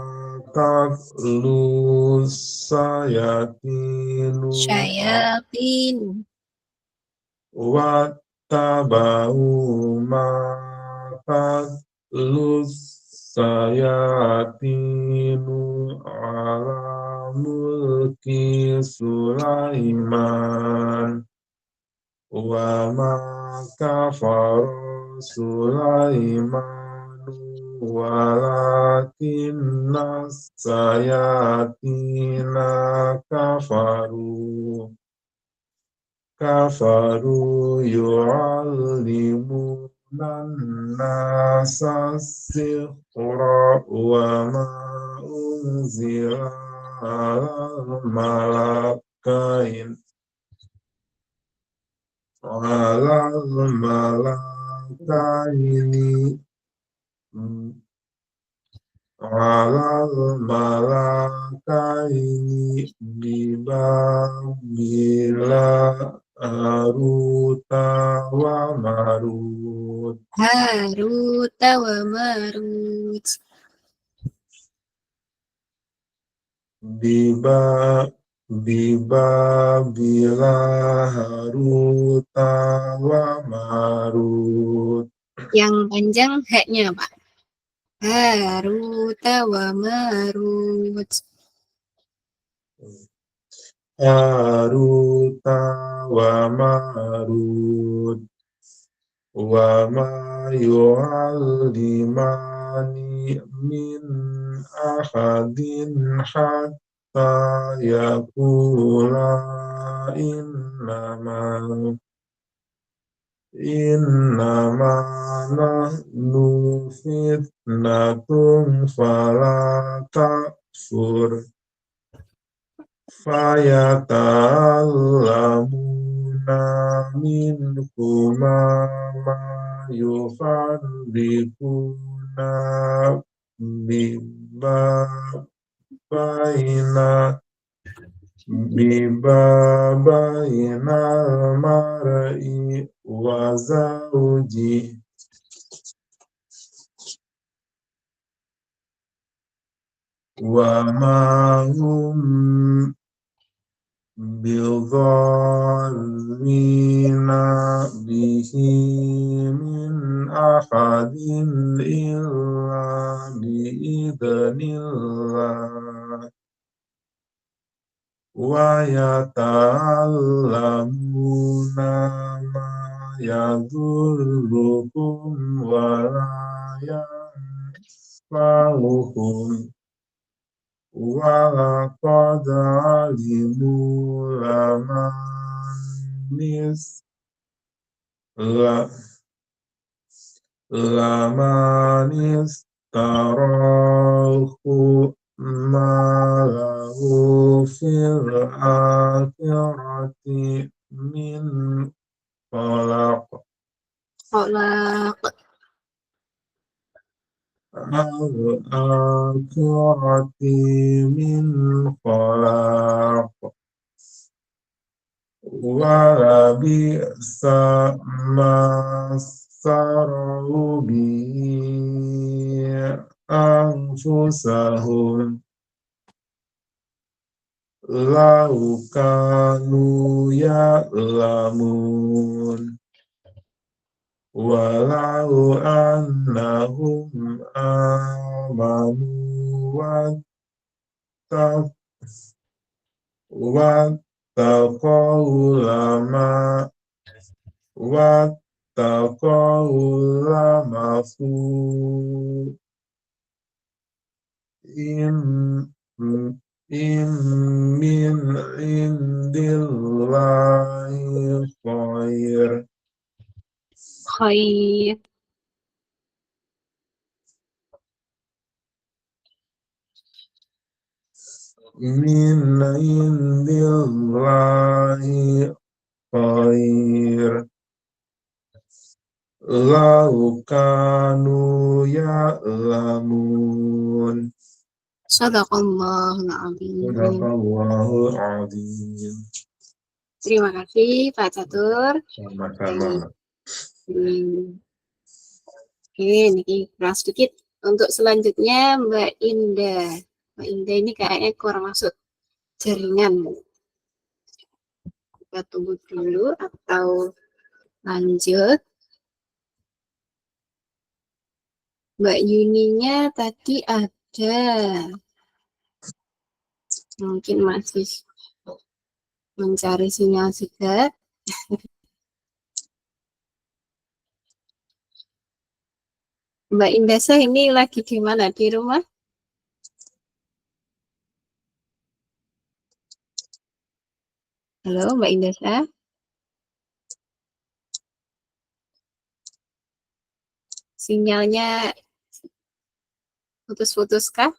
tatlu sayatinu Syayatin. wattaba'u ma tatlu sayatinu ala mulki Sulaiman wa ma kafara Sulaiman walakinna sayatina kafaru yu'allimunan nasa sihra wa ma unzila alal malakain bibabila Haruta wa Marut. Haruta wa Marut. Bibabila Haruta wa Marut. Yang panjang haknya, Pak. Haruta wa Marut. Haruta wa Marut. Wa ma yu'allimani min ahadin hatta yaqula innama nahnu fitnatun fala takfur fayata'allamuna minhuma ma yufarriquna bainal mar'i wa zawji wa ma hum bidharrina bihi min ahadin illa biidznillah wa yata'allamuna ma yadurruhum wa la yanfa'uhum wa laqad alimu lamanis ma lahu fil akhirati min khalaq al-akhirati min khalaq wa labi'sa ma saru bihi anfusahum law kanu ya'lamun walau annahum amanu wattaqau lama wattaqau lamasu im min indillahi khair Khair. min indillahi khair lau kanu ya'lamun. Sadaqallahul azim. Sadaqallahul azim. Terima kasih Pak Catur. Sama-sama. Oke, ini keras sedikit. Untuk selanjutnya Mbak Indah. Mbak Indah ini kayaknya kurang masuk jaringan. Kita tunggu dulu atau lanjut. Mbak Yuninya tadi ada. Mungkin masih mencari sinyal juga. Mbak Indasa ini lagi di mana? Di rumah? Halo Mbak Indasa? Sinyalnya putus-putus kah?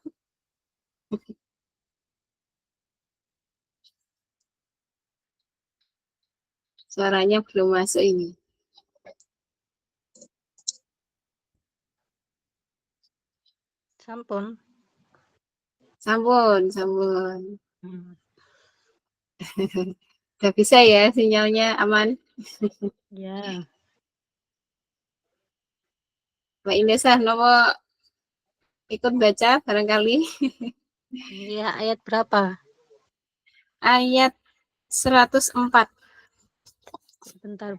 Suaranya belum masuk ini. Sampun. Sampun. Udah bisa ya sinyalnya aman? Ya. Mbak Indesa, nopo ikut baca barangkali? Ya, ayat berapa? Ayat 104. Bentar.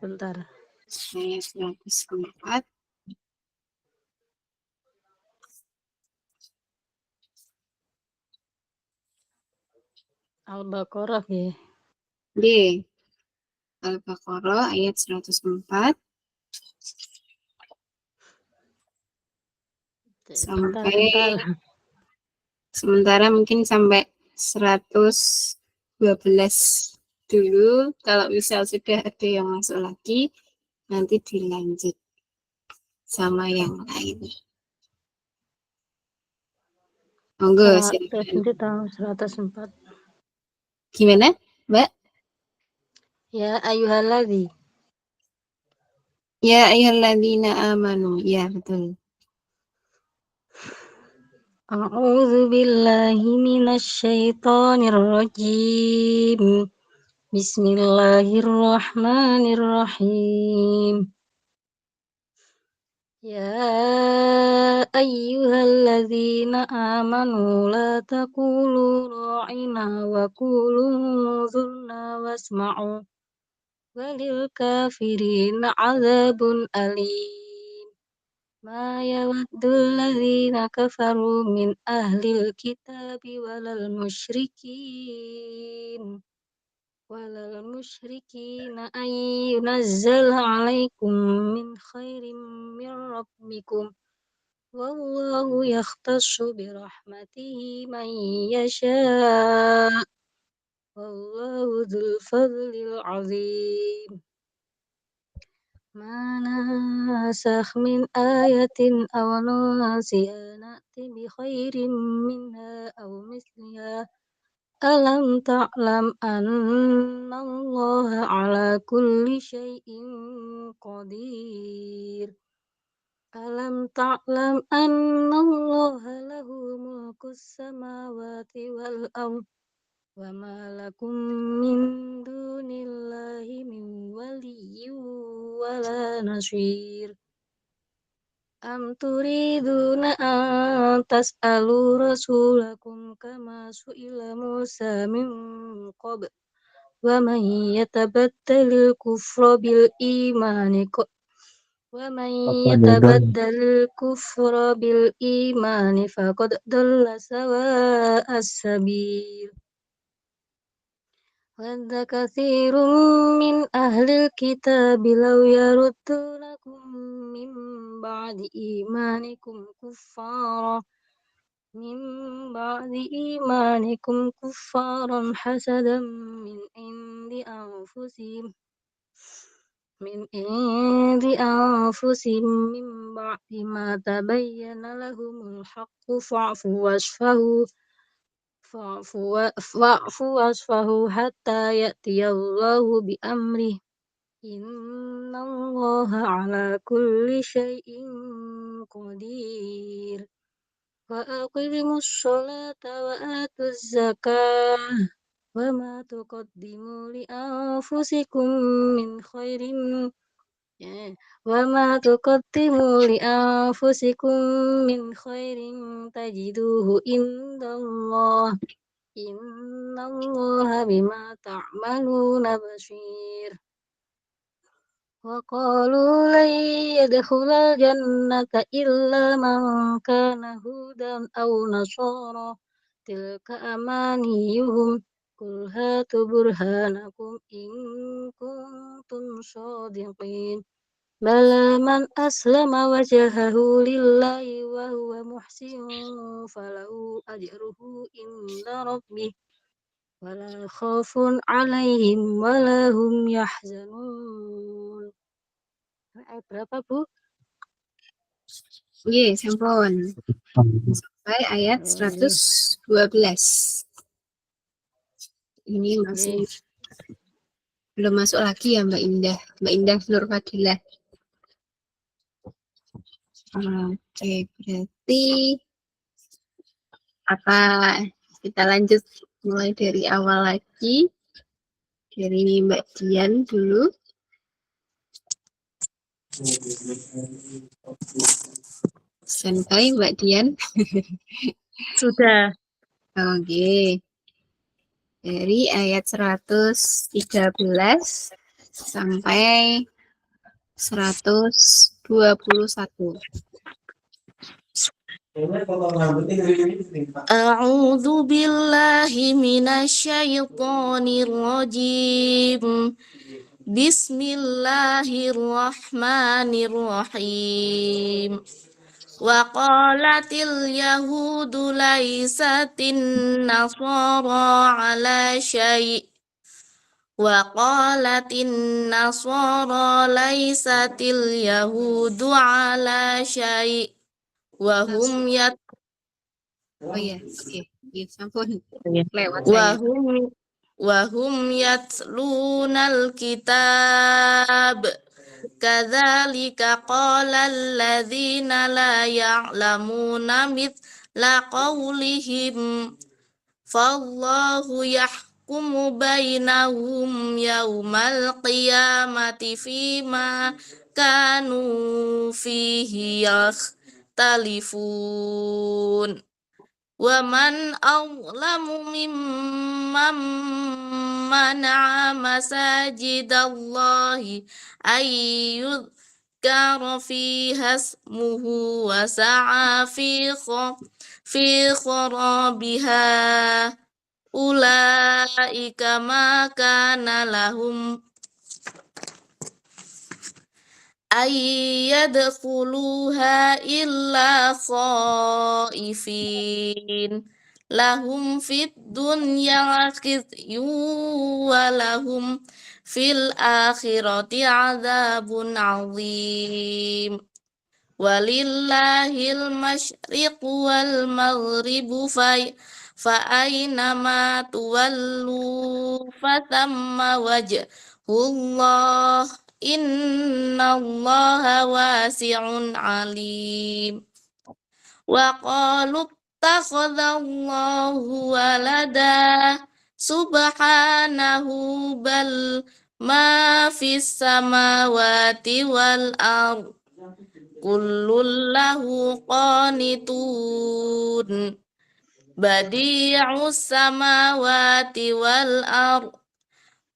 Ayat 104. Al-Baqarah ya. Di Al-Baqarah ayat 104 sampai Bentar. sementara mungkin sampai 112 dulu. Kalau misal sudah ada yang masuk lagi, nanti dilanjut sama yang lain. Monggo, silakan. 104. Gimana, Mbak? Ya ayyuhalladzi. Ya ayyuhalladzina amanu. Ya, betul. A'udzu billahi minasyaitonir rajim. Bismillahirrahmanirrahim. Ya ayyuhalladzina amanu la taqulu ra'ina wa qulu zurna wasma'u walil kafirina 'adzabun alim. Ma yawaddul ladzina kafaru min ahlil kitabi walal musyrikina ay yunazzala 'alaikum min khairin min rabbikum wallahu yakhtassu bi rahmatihi man yasha' wallahu dzul fadlil 'azim. Ma nasakh min ayatin aw nunsiha na'ti bi khairin minha aw misliha alam ta'lam annallaha ala kulli syai'in qadir. Alam ta'lam annallaha lahu mulkus samawati wal ardh wa ma lakum min dunillahi min waliyyin wala nasir. Am turiduna an tas'alu rasulakum kama su'ila Musa min qabl wa man yatabattalil kufra bil imani ومن Faqad dalla يتبدل الكفر بالإيمان فقد ضل سواء السبيل ود كثير من أهل الكتاب لو يردونكم من بعد إيمانكم كفارا حسدا من عند أنفسهم من بعد ما تبين لهم الحق فاعفوا واصفحوا حتى يأتي الله بأمره إن الله على كل شيء قدير وأقيموا الصلاة وآتوا الزكاة وما تقدموا لأنفسكم من خير تجدوه عند الله إن الله بما تعملون بصير وقالوا لن يدخل الجنة إلا من كان هودا أو نصارى تلك أمانيهم قل هاتوا برهانكم إن كنتم صادقين بلى من أسلم وجهه لله وهو محسن فله أجره عند ربه ولا خوف عليهم ولا هم يحزنون. Ayat berapa, Bu? Oke, sampun. Sampai ayat 112. Ini masih belum masuk lagi ya Mbak Indah. Mbak Indah Nur Fadilah. Oke, berarti apa kita lanjut mulai dari awal lagi. Dari Mbak Dian dulu. Standby Mbak Dian. Sudah. Oke. Dari ayat 113 sampai 121. A'udzu billahi minasyaitonir rajim. Bismillahirrahmanirrahim. Wa qalatil yahudu laisatin nasara ala syai' wa qalatin nasara laisatil yahudu ala syai' wa hum Oh ya, oke. Sampun. Iya. Lewat saya. Wahum yatlunal kitab kadzalika qala alladzina la ya'lamuna mithla qawlihim fallahu yahkumu bainahum yaumal qiyamati fima kanu fihi yakhtalifun. Wa man awlamu mimman mana'a masajidallahi ayyudhkara fiha ismuhu wa sa'a fi kharabiha ulaika ma kana lahum ayyadkhuluha illa khaifin lahum fid dunya khizyun wa lahum fil akhirati adzabun azim walillahil masyriq wal maghribu fa aynama tuwallu fatamma wajhullah innallaha wasi'un alim. Wa qalu ittakhadallahu walada subhanahu bal ma fis samawati wal ard kullun lahu qanitun badi'us samawati wal ard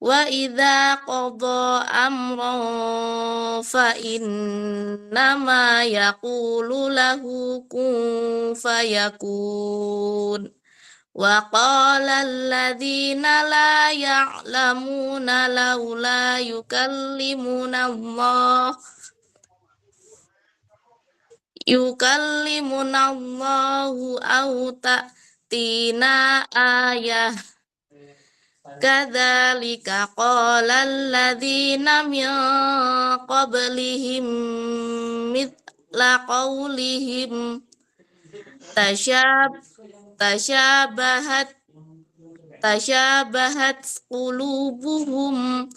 Wa idza qada amran fa innama yaqulu lahu kun fayakun. Wa qala alladhina la ya'lamuna laula yukallimuna Allahu aw ta'tina ayah. Kadzalika qala alladhina min qablihim mithla qawlihim tashabahat qulubuhum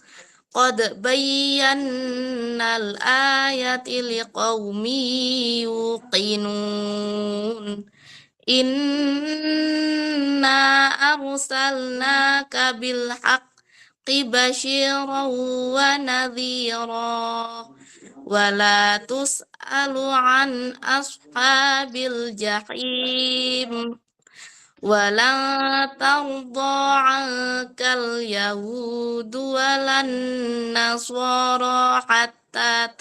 qad bayyana al-ayati liqaumin yuqinun. Inna arsalnaka bil haqqi basyiran wa nadhira wa la tus'alu an ashabil jahim wa la tarda ankal yahudu wa lan nasara hatta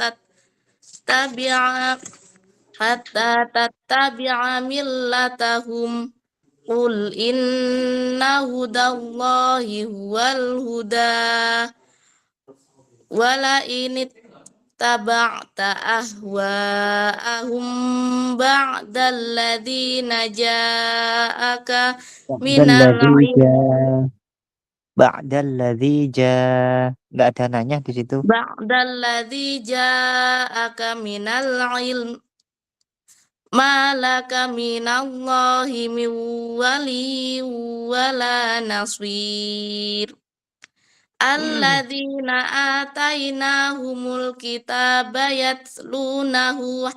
tattabi'a millatahum. Qul inna hudallahi huwal huda wala in taba'ta ahwa'ahum ba'dalladhina ja'aka minal ilm Ba'dalladzi nggak ada nanya di situ. ba'dalladhi ja'aka minal ilm malaka minallahi min wali wala nasir. Alladzina atainahumul kitaba yatlunahu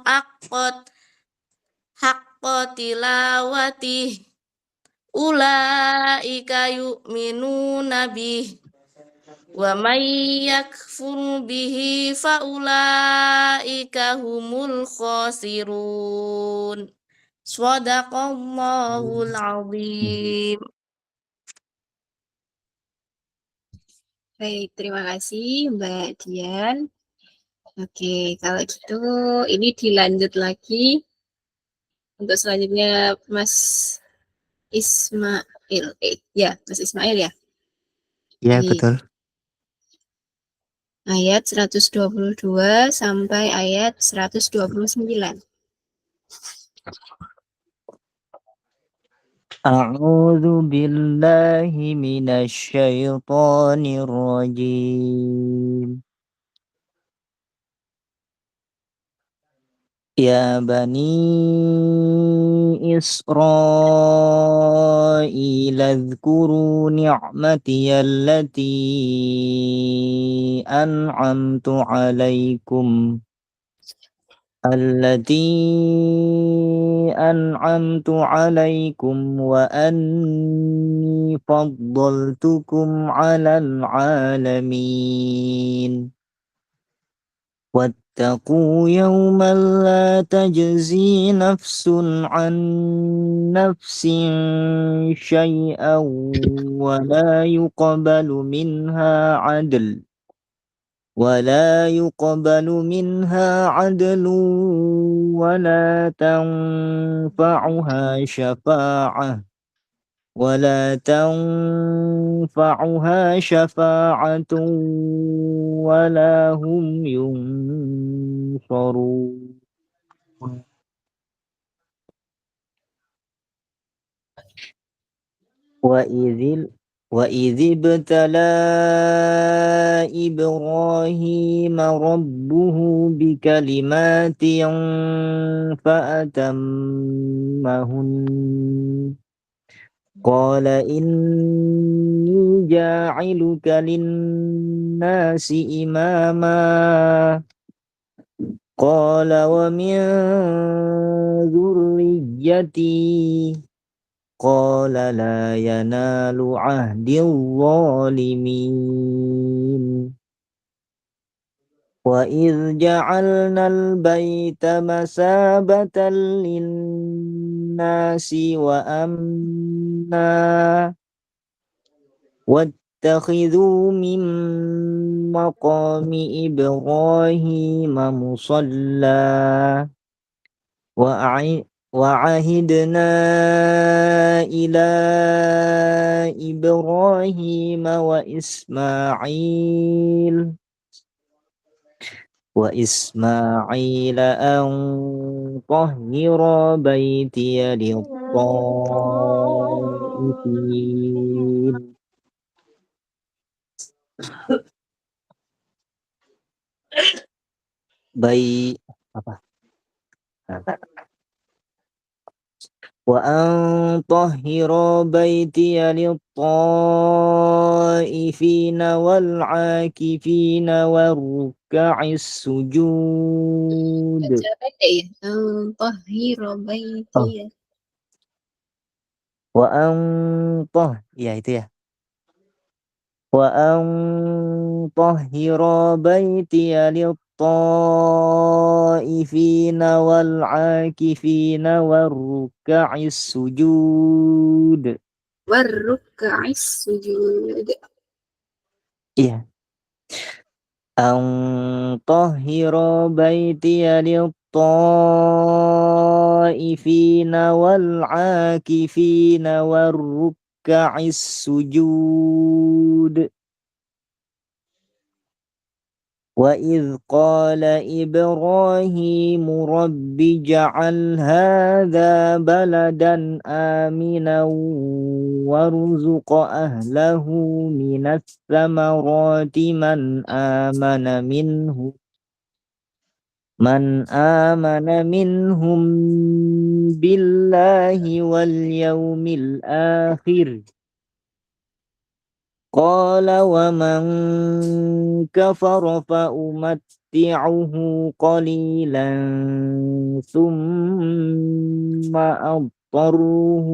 haqqa tilawatih ulaika yu'minuna bih wa may yakfur bihi fa ulaika humul khasirun. Shadaqallahul azim. Baik, terima kasih Mbak Dian. Oke, kalau gitu ini dilanjut lagi. Untuk selanjutnya Mas Ismail. Ya, Mas Ismail ya? Ya, Baik. betul. Ayat 122 sampai ayat 129. A'udzu billahi minasy syaithanir rajim. Ya bani Israil adhkuru ni'mati allati an'amtu 'alaikum wa anni faddaltukum 'alal 'alamin. واتقوا يوما لا تجزي نفس عن نفس شيئا ولا يقبل منها عدل ولا تنفعها شفاعة ولا هم ينصرون. وإذ ابتلى إبراهيم ربه بكلمات فأتمهن قال إني جاعلك للناس إماما قال ومن ذريتي قال لا ينال عهد الظالمين. وإذ جعلنا البيت مثابة للناس وأمنا اتخذوا من مقام إبراهيم مصلى وعهدنا إلى إبراهيم وإسماعيل أن طهر بيتي للطائفين وأن طهر بيتي للطائفين والعاكفين والركع السجود. Tahhira baiti. Ya itu ya. وأن طهر بيتي للطائفين والعاكفين والركع السجود. Warruk'is sujud. Iya. أن طهر بيتي للطائفين والعاكفين والركع السجود. وإذ قال إبراهيم رب اجعل هذا بلدا آمنا وارزق أهله من الثمرات من آمن منهم بالله واليوم الآخر قال ومن كفر فأمتعه قليلا ثم أضطره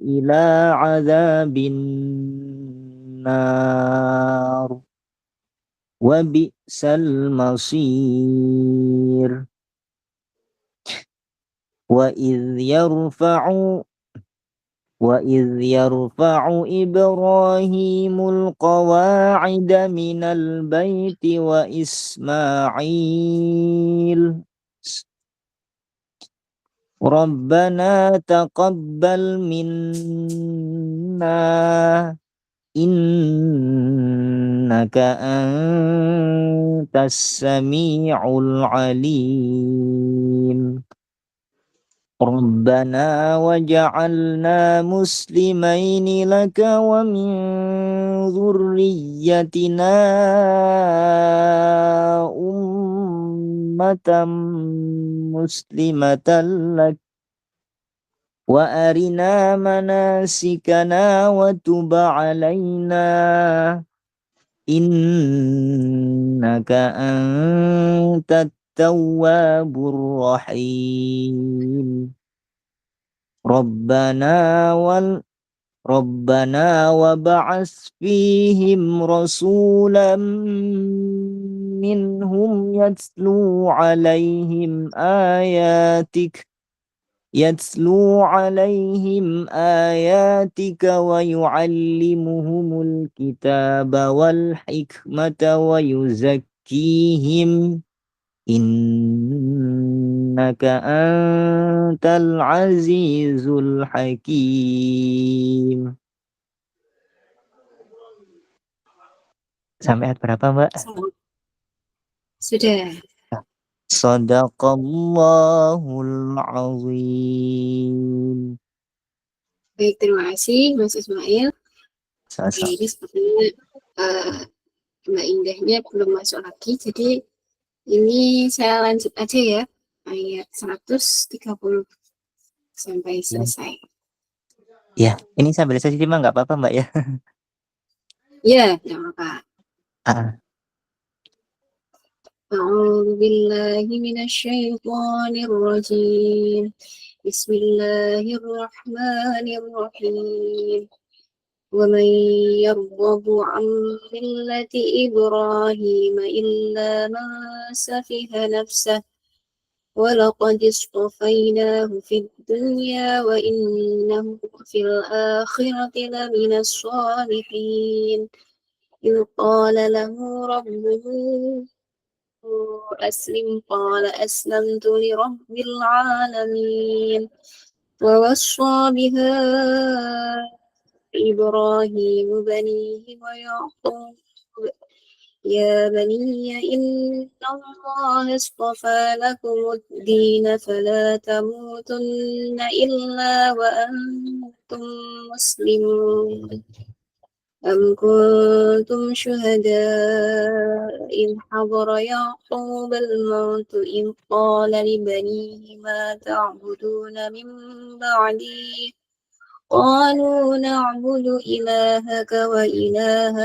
إلى عذاب النار وبئس المصير. وإذ يرفع إبراهيم القواعد من البيت وإسماعيل ربنا تقبل منا إنك أنت السميع العليم ربنا وجعلنا مسلمين لك ومن ذريتنا أمة مسلمة لك وأرنا مناسكنا وتب علينا إنك أنت التواب الرحيم ربنا وابعث فيهم رسولا منهم يتلو عليهم آياتك ويعلمهم الكتاب والحكمة ويزكيهم إنك أنت العزيز الحكيم. Sampai ayat berapa, Mbak? Sudah. Shadaqallahul azim. Baik, terima kasih Mas Ismail. Sama-sama. Ini sepertinya Mbak Indahnya belum masuk lagi, jadi ini saya lanjut aja ya, ayat 130 sampai selesai. Ya, ini sambil sesi mah nggak apa-apa Mbak ya. Ya, jangan apa. أعوذ بالله من الشيطان الرجيم بسم الله الرحمن الرحيم ومن يرغب عن ملة إبراهيم إلا من سفه نفسه ولقد اصطفيناه في الدنيا وإنه في الآخرة لمن الصالحين إذ قال له ربه أسلم قال أسلمت لرب العالمين ووصى بها إبراهيم بنيه ويعقوب يا بني إن الله اصطفى لكم الدين فلا تموتن إلا وأنتم مسلمون أم كنتم شهداء إذ حضر يعقوب الموت إذ قال لبنيه ما تعبدون من بعدي قالوا نعبد إلهك وإله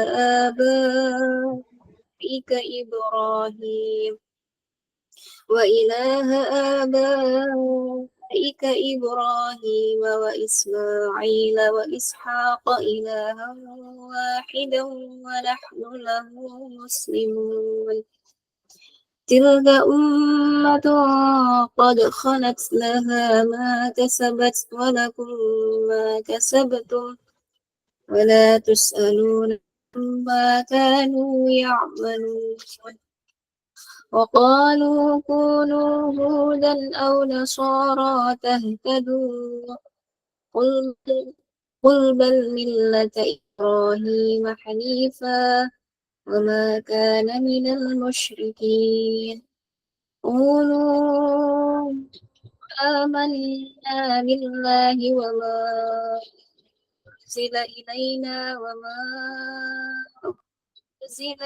آبائك إبراهيم وإسماعيل وإسحاق إلها واحدا ونحن له مسلمون تلك أمة قد خلت لها ما كسبت ولكم ما كسبتم ولا تسألون عما كانوا يعملون وقالوا كونوا هودا أو نصارى تهتدوا قل بل ملة إبراهيم حنيفا وما كان من المشركين قولوا آمنا بالله وما أنزل إلينا وما أنزل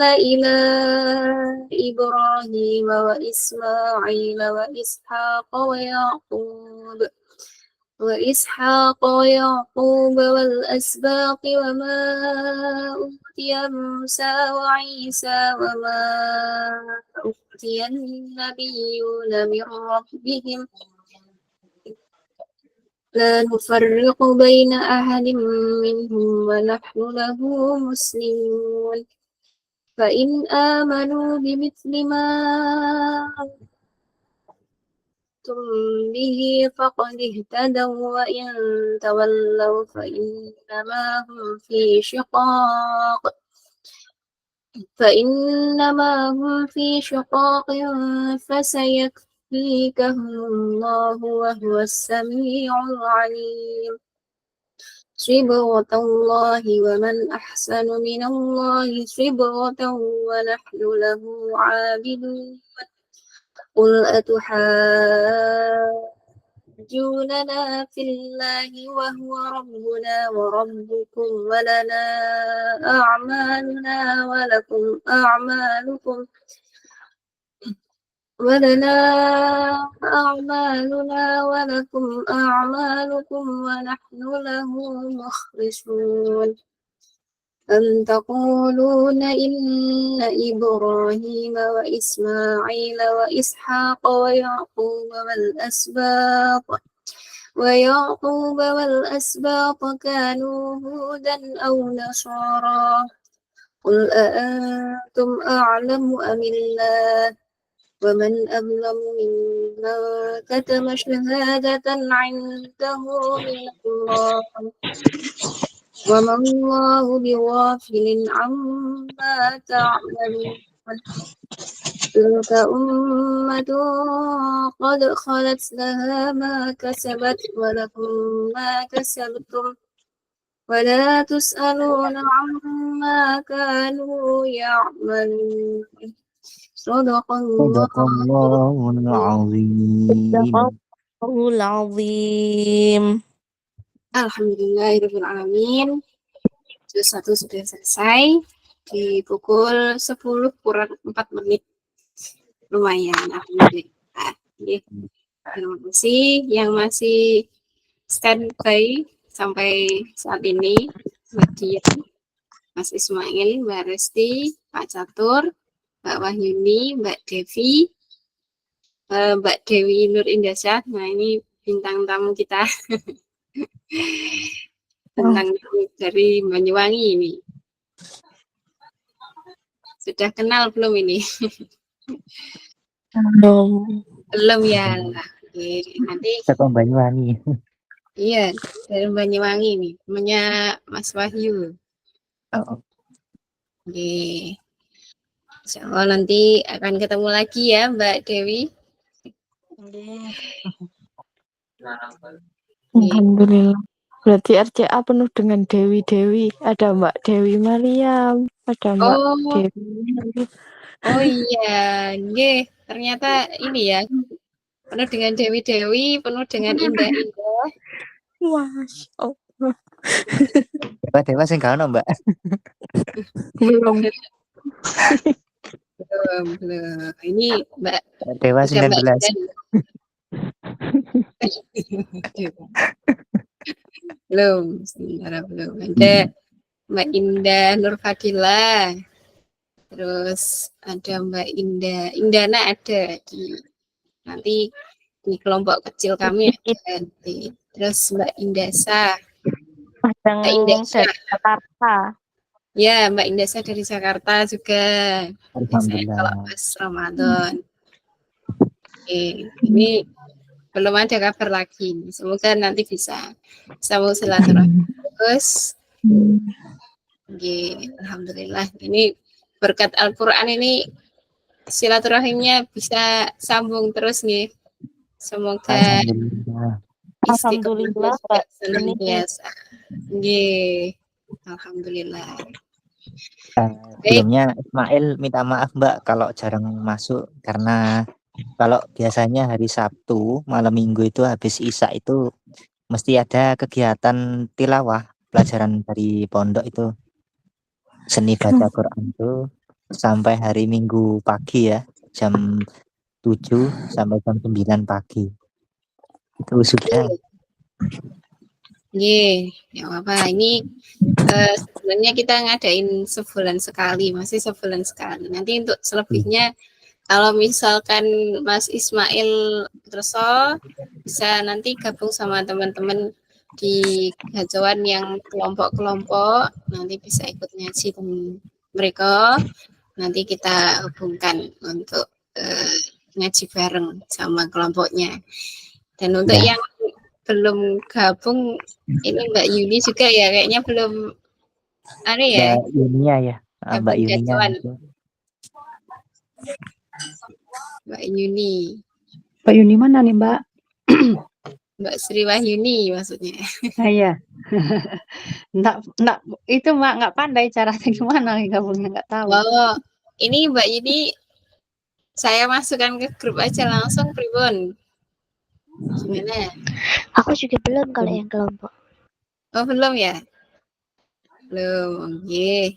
إلى إبراهيم وإسماعيل وإسحاق ويعقوب والأسباط وما أوتي موسى وعيسى وما أوتي النبيون من ربهم لا نفرق بين أحد منهم ونحن له مسلمون فإن آمنوا بمثل ما آمنتم به فقد اهتدوا وإن تولوا فإنما هم في شقاق فسيكفيكهم الله وهو السميع العليم صبغة الله ومن أحسن من الله صبغة ونحن له عابدون قل أتحاجوننا في الله وهو ربنا وربكم ولنا أعمالنا ولكم أعمالكم ونحن له مخلصون أم تقولون إن إبراهيم وإسماعيل وإسحاق ويعقوب والأسباط كانوا هودا أو نصارى قل أأنتم أعلم أم الله ومن أظلم ممن كتم شهادة عنده من الله وما الله بغافل عما تعملون تلك أمة قد خلت لها ما كسبت ولكم ما كسبتم ولا تسألون عما كانوا يعملون صدق الله Sadaqallahul azim. Azim. Alhamdulillahirrahmanirrahim. Juz 1 sudah selesai di pukul 10 kurang 4 menit. Lumayan, alhamdulillah. Terima kasih yang masih standby sampai saat ini. Mbak Dian, Mas Ismail, Mbak Resti, Pak Catur, Mbak Wahyuni, Mbak Devi, Mbak Dewi Nur Indasya. Nah, ini bintang tamu kita. Bintang tamu dari Banyuwangi ini. Sudah kenal belum ini? Belum. Belum ya. Oke, nanti Teko Banyuwangi. iya dari Banyuwangi nih, temannya Mas Wahyu. Oh, Oke. Insya Allah nanti akan ketemu lagi ya Mbak Dewi. Nggih. Alhamdulillah. Berarti RCA penuh dengan dewi-dewi. Ada Mbak Dewi Mariam, ada Mbak Oh, Dewi. oh iya, nggih. Ternyata ini ya, penuh dengan dewi-dewi, penuh dengan indah-indah. Masya Allah. Dewa sing gak ono, Mbak. Belum. Belum. Ini Mbak Dewa udah Mbak 19. belum, sebentar belum. Ada Mbak Indah Nur Fadila. Terus ada Mbak Indana ada nanti di kelompok kecil kami ada nanti. Terus Mbak Indasa. Mbak Indasa dari Jakarta. Ya, Mbak Indasa dari Jakarta juga. Biasanya kalau Alhamdulillah. pas Ramadan. Oke, ini belum ada kabar lagi. Semoga nanti bisa sambung silaturahmi terus. Oke, alhamdulillah. Ini berkat Al-Qur'an ini silaturahimnya bisa sambung terus nih. Semoga Alhamdulillah. Alhamdulillah, Mbak. senantiasa. Nggih. Alhamdulillah. Sebelumnya Ismail minta maaf Mbak kalau jarang masuk karena kalau biasanya hari Sabtu malam Minggu itu habis Isya itu mesti ada kegiatan tilawah pelajaran dari pondok itu seni baca Quran itu sampai hari Minggu pagi ya jam 7 sampai jam 9 pagi itu sudah. Nggih, ya apa ini sebenarnya kita ngadain sebulan sekali, masih sebulan sekali. Nanti untuk selebihnya kalau misalkan Mas Ismail Treso bisa nanti gabung sama teman-teman di Gajawan yang kelompok-kelompok, nanti bisa ikut ngaji dengan mereka. Nanti kita hubungkan untuk ngaji bareng sama kelompoknya. Dan untuk yang belum gabung ini Mbak Yuni juga ya kayaknya belum ada ya. Mbak Yunia ya, Mbak Yunia. Mbak Yuni. Mbak Yuni mana nih Mbak? Mbak Sri Wahyuni maksudnya. Iya. Nggak, itu Mbak nggak pandai caranya gimana gabungnya nggak tahu. Oh, ini Mbak Yuni saya masukkan ke grup aja langsung Pribon. Gimana? Aku juga belum kalau yang kelompok. Oh, belum ya? Belum. Oke.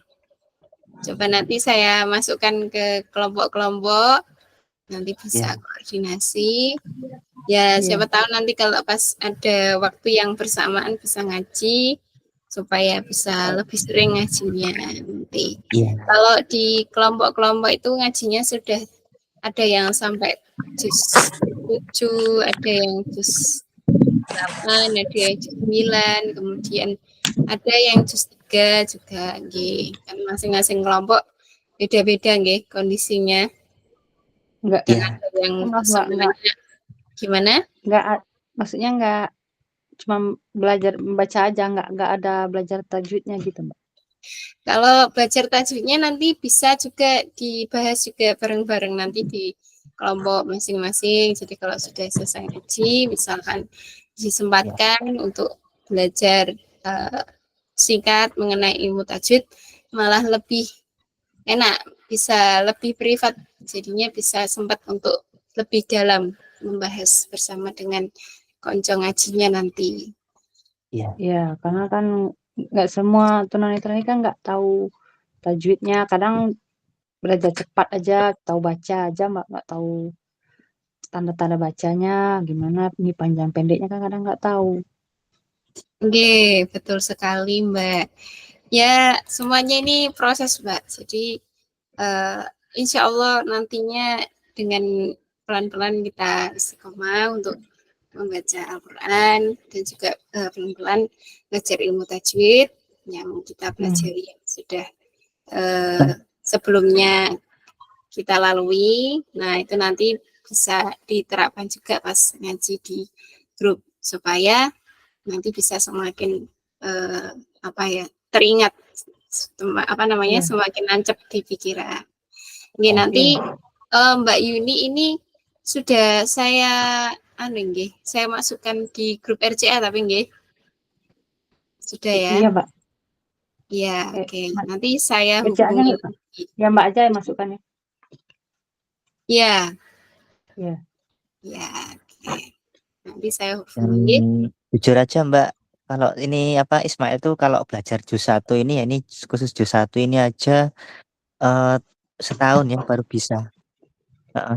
Coba nanti saya masukkan ke kelompok-kelompok. Nanti bisa koordinasi. Ya, siapa tahu nanti kalau pas ada waktu yang bersamaan bisa ngaji supaya bisa lebih sering ngajinya nanti. Kalau di kelompok-kelompok itu ngajinya sudah ada yang sampai juz 7, ada yang juz 8, ada yang juz 9, kemudian ada yang juz 3 juga nggih. Kan masing-masing kelompok beda-beda nggih kondisinya. Enggak. Ada yang sebenarnya gimana? Enggak, maksudnya enggak cuma belajar membaca aja, enggak ada belajar tajwidnya gitu, Mbak. Kalau belajar tajwidnya nanti bisa juga dibahas juga bareng-bareng nanti di kelompok masing-masing. Jadi kalau sudah selesai ngaji, misalkan disempatkan untuk belajar singkat mengenai ilmu tajwid, malah lebih enak, bisa lebih privat. Jadinya bisa sempat untuk lebih dalam membahas bersama dengan konco ngajinya nanti. Iya, karena kan nggak semua tunanetra ini kan nggak tahu tajwidnya, kadang belajar cepat aja, tahu baca aja, nggak tahu tanda-tanda bacanya, gimana ini panjang pendeknya kan kadang nggak tahu. Oke, betul sekali Mbak. Ya, semuanya ini proses Mbak. Jadi insya Allah nantinya dengan pelan-pelan kita istiqomah untuk membaca Al-Quran dan juga pelan-pelan belajar ilmu tajwid yang kita pelajari yang sudah sebelumnya kita lalui. Nah, itu nanti bisa diterapkan juga pas ngaji di grup supaya nanti bisa semakin teringat, semakin nancep di pikiran. Oke, nanti Mbak Yuni ini sudah saya saya masukkan di grup RCA tapi nggih. Sudah ya? Iya, Mbak. Iya, oke. Nanti saya RCA-nya hubungi. ya Mbak aja yang masukkannya. Iya. Iya. Ya, oke. Nanti saya Dan hubungi. jujur aja Mbak, kalau ini Ismail tuh kalau belajar juz 1 ini ya, ini khusus juz 1 ini aja setahun ya baru bisa.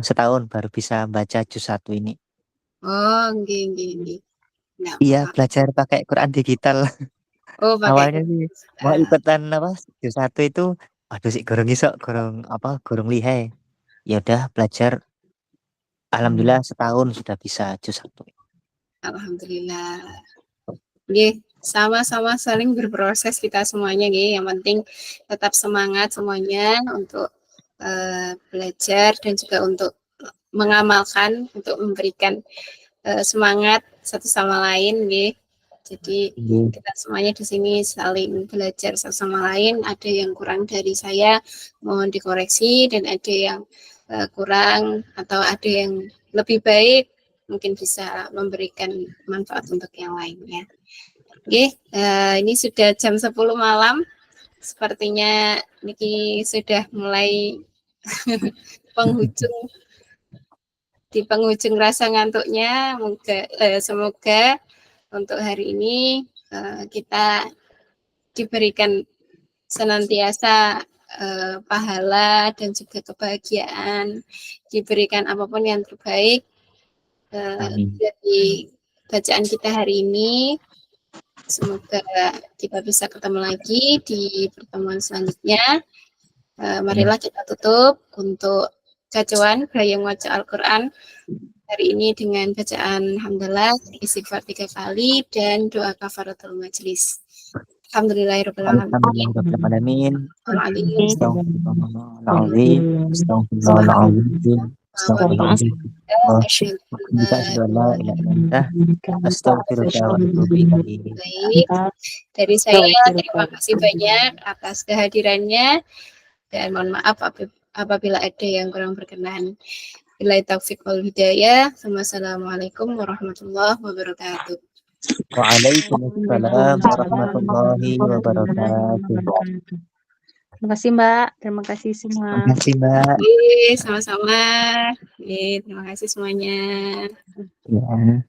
Setahun baru bisa baca juz 1 ini. Oh, nggih. Iya, belajar pakai Quran digital. Oh, pakai. Awalnya sih mau ikutan juz 1 itu, aduh sih gorong iso, gorong lihai. Ya udah belajar. Alhamdulillah setahun sudah bisa juz 1. Alhamdulillah. Nggih, sama-sama saling berproses kita semuanya nggih. Yang penting tetap semangat semuanya untuk belajar dan juga untuk mengamalkan, untuk memberikan semangat satu sama lain nggih. Jadi kita semuanya di sini saling belajar satu sama lain. Ada yang kurang dari saya, mohon dikoreksi, dan ada yang kurang atau ada yang lebih baik, mungkin bisa memberikan manfaat untuk yang lainnya. Oke, ini sudah jam 10 malam. Sepertinya Niki sudah mulai di penghujung rasa ngantuknya. Semoga untuk hari ini kita diberikan senantiasa pahala dan juga kebahagiaan, diberikan apapun yang terbaik dari bacaan kita hari ini. Semoga kita bisa ketemu lagi di pertemuan selanjutnya. Marilah kita tutup untuk kacuan Gayeng Waca Al-Quran hari ini dengan bacaan hamdalah, istighfar 3 kali, dan doa kafaratul majelis. Alhamdulillahirabbil Alhamdulillahirabbil alamin. Baik, dari saya terima kasih banyak atas kehadirannya dan mohon maaf apabila ada yang kurang berkenan. Billahi taufiq wal hidayah. Wassalamualaikum warahmatullahi wabarakatuh. Waalaikumsalam warahmatullahi wabarakatuh. Terima kasih Mbak, terima kasih semua. Terima kasih Mbak. Sama-sama. Terima kasih semuanya. Ya.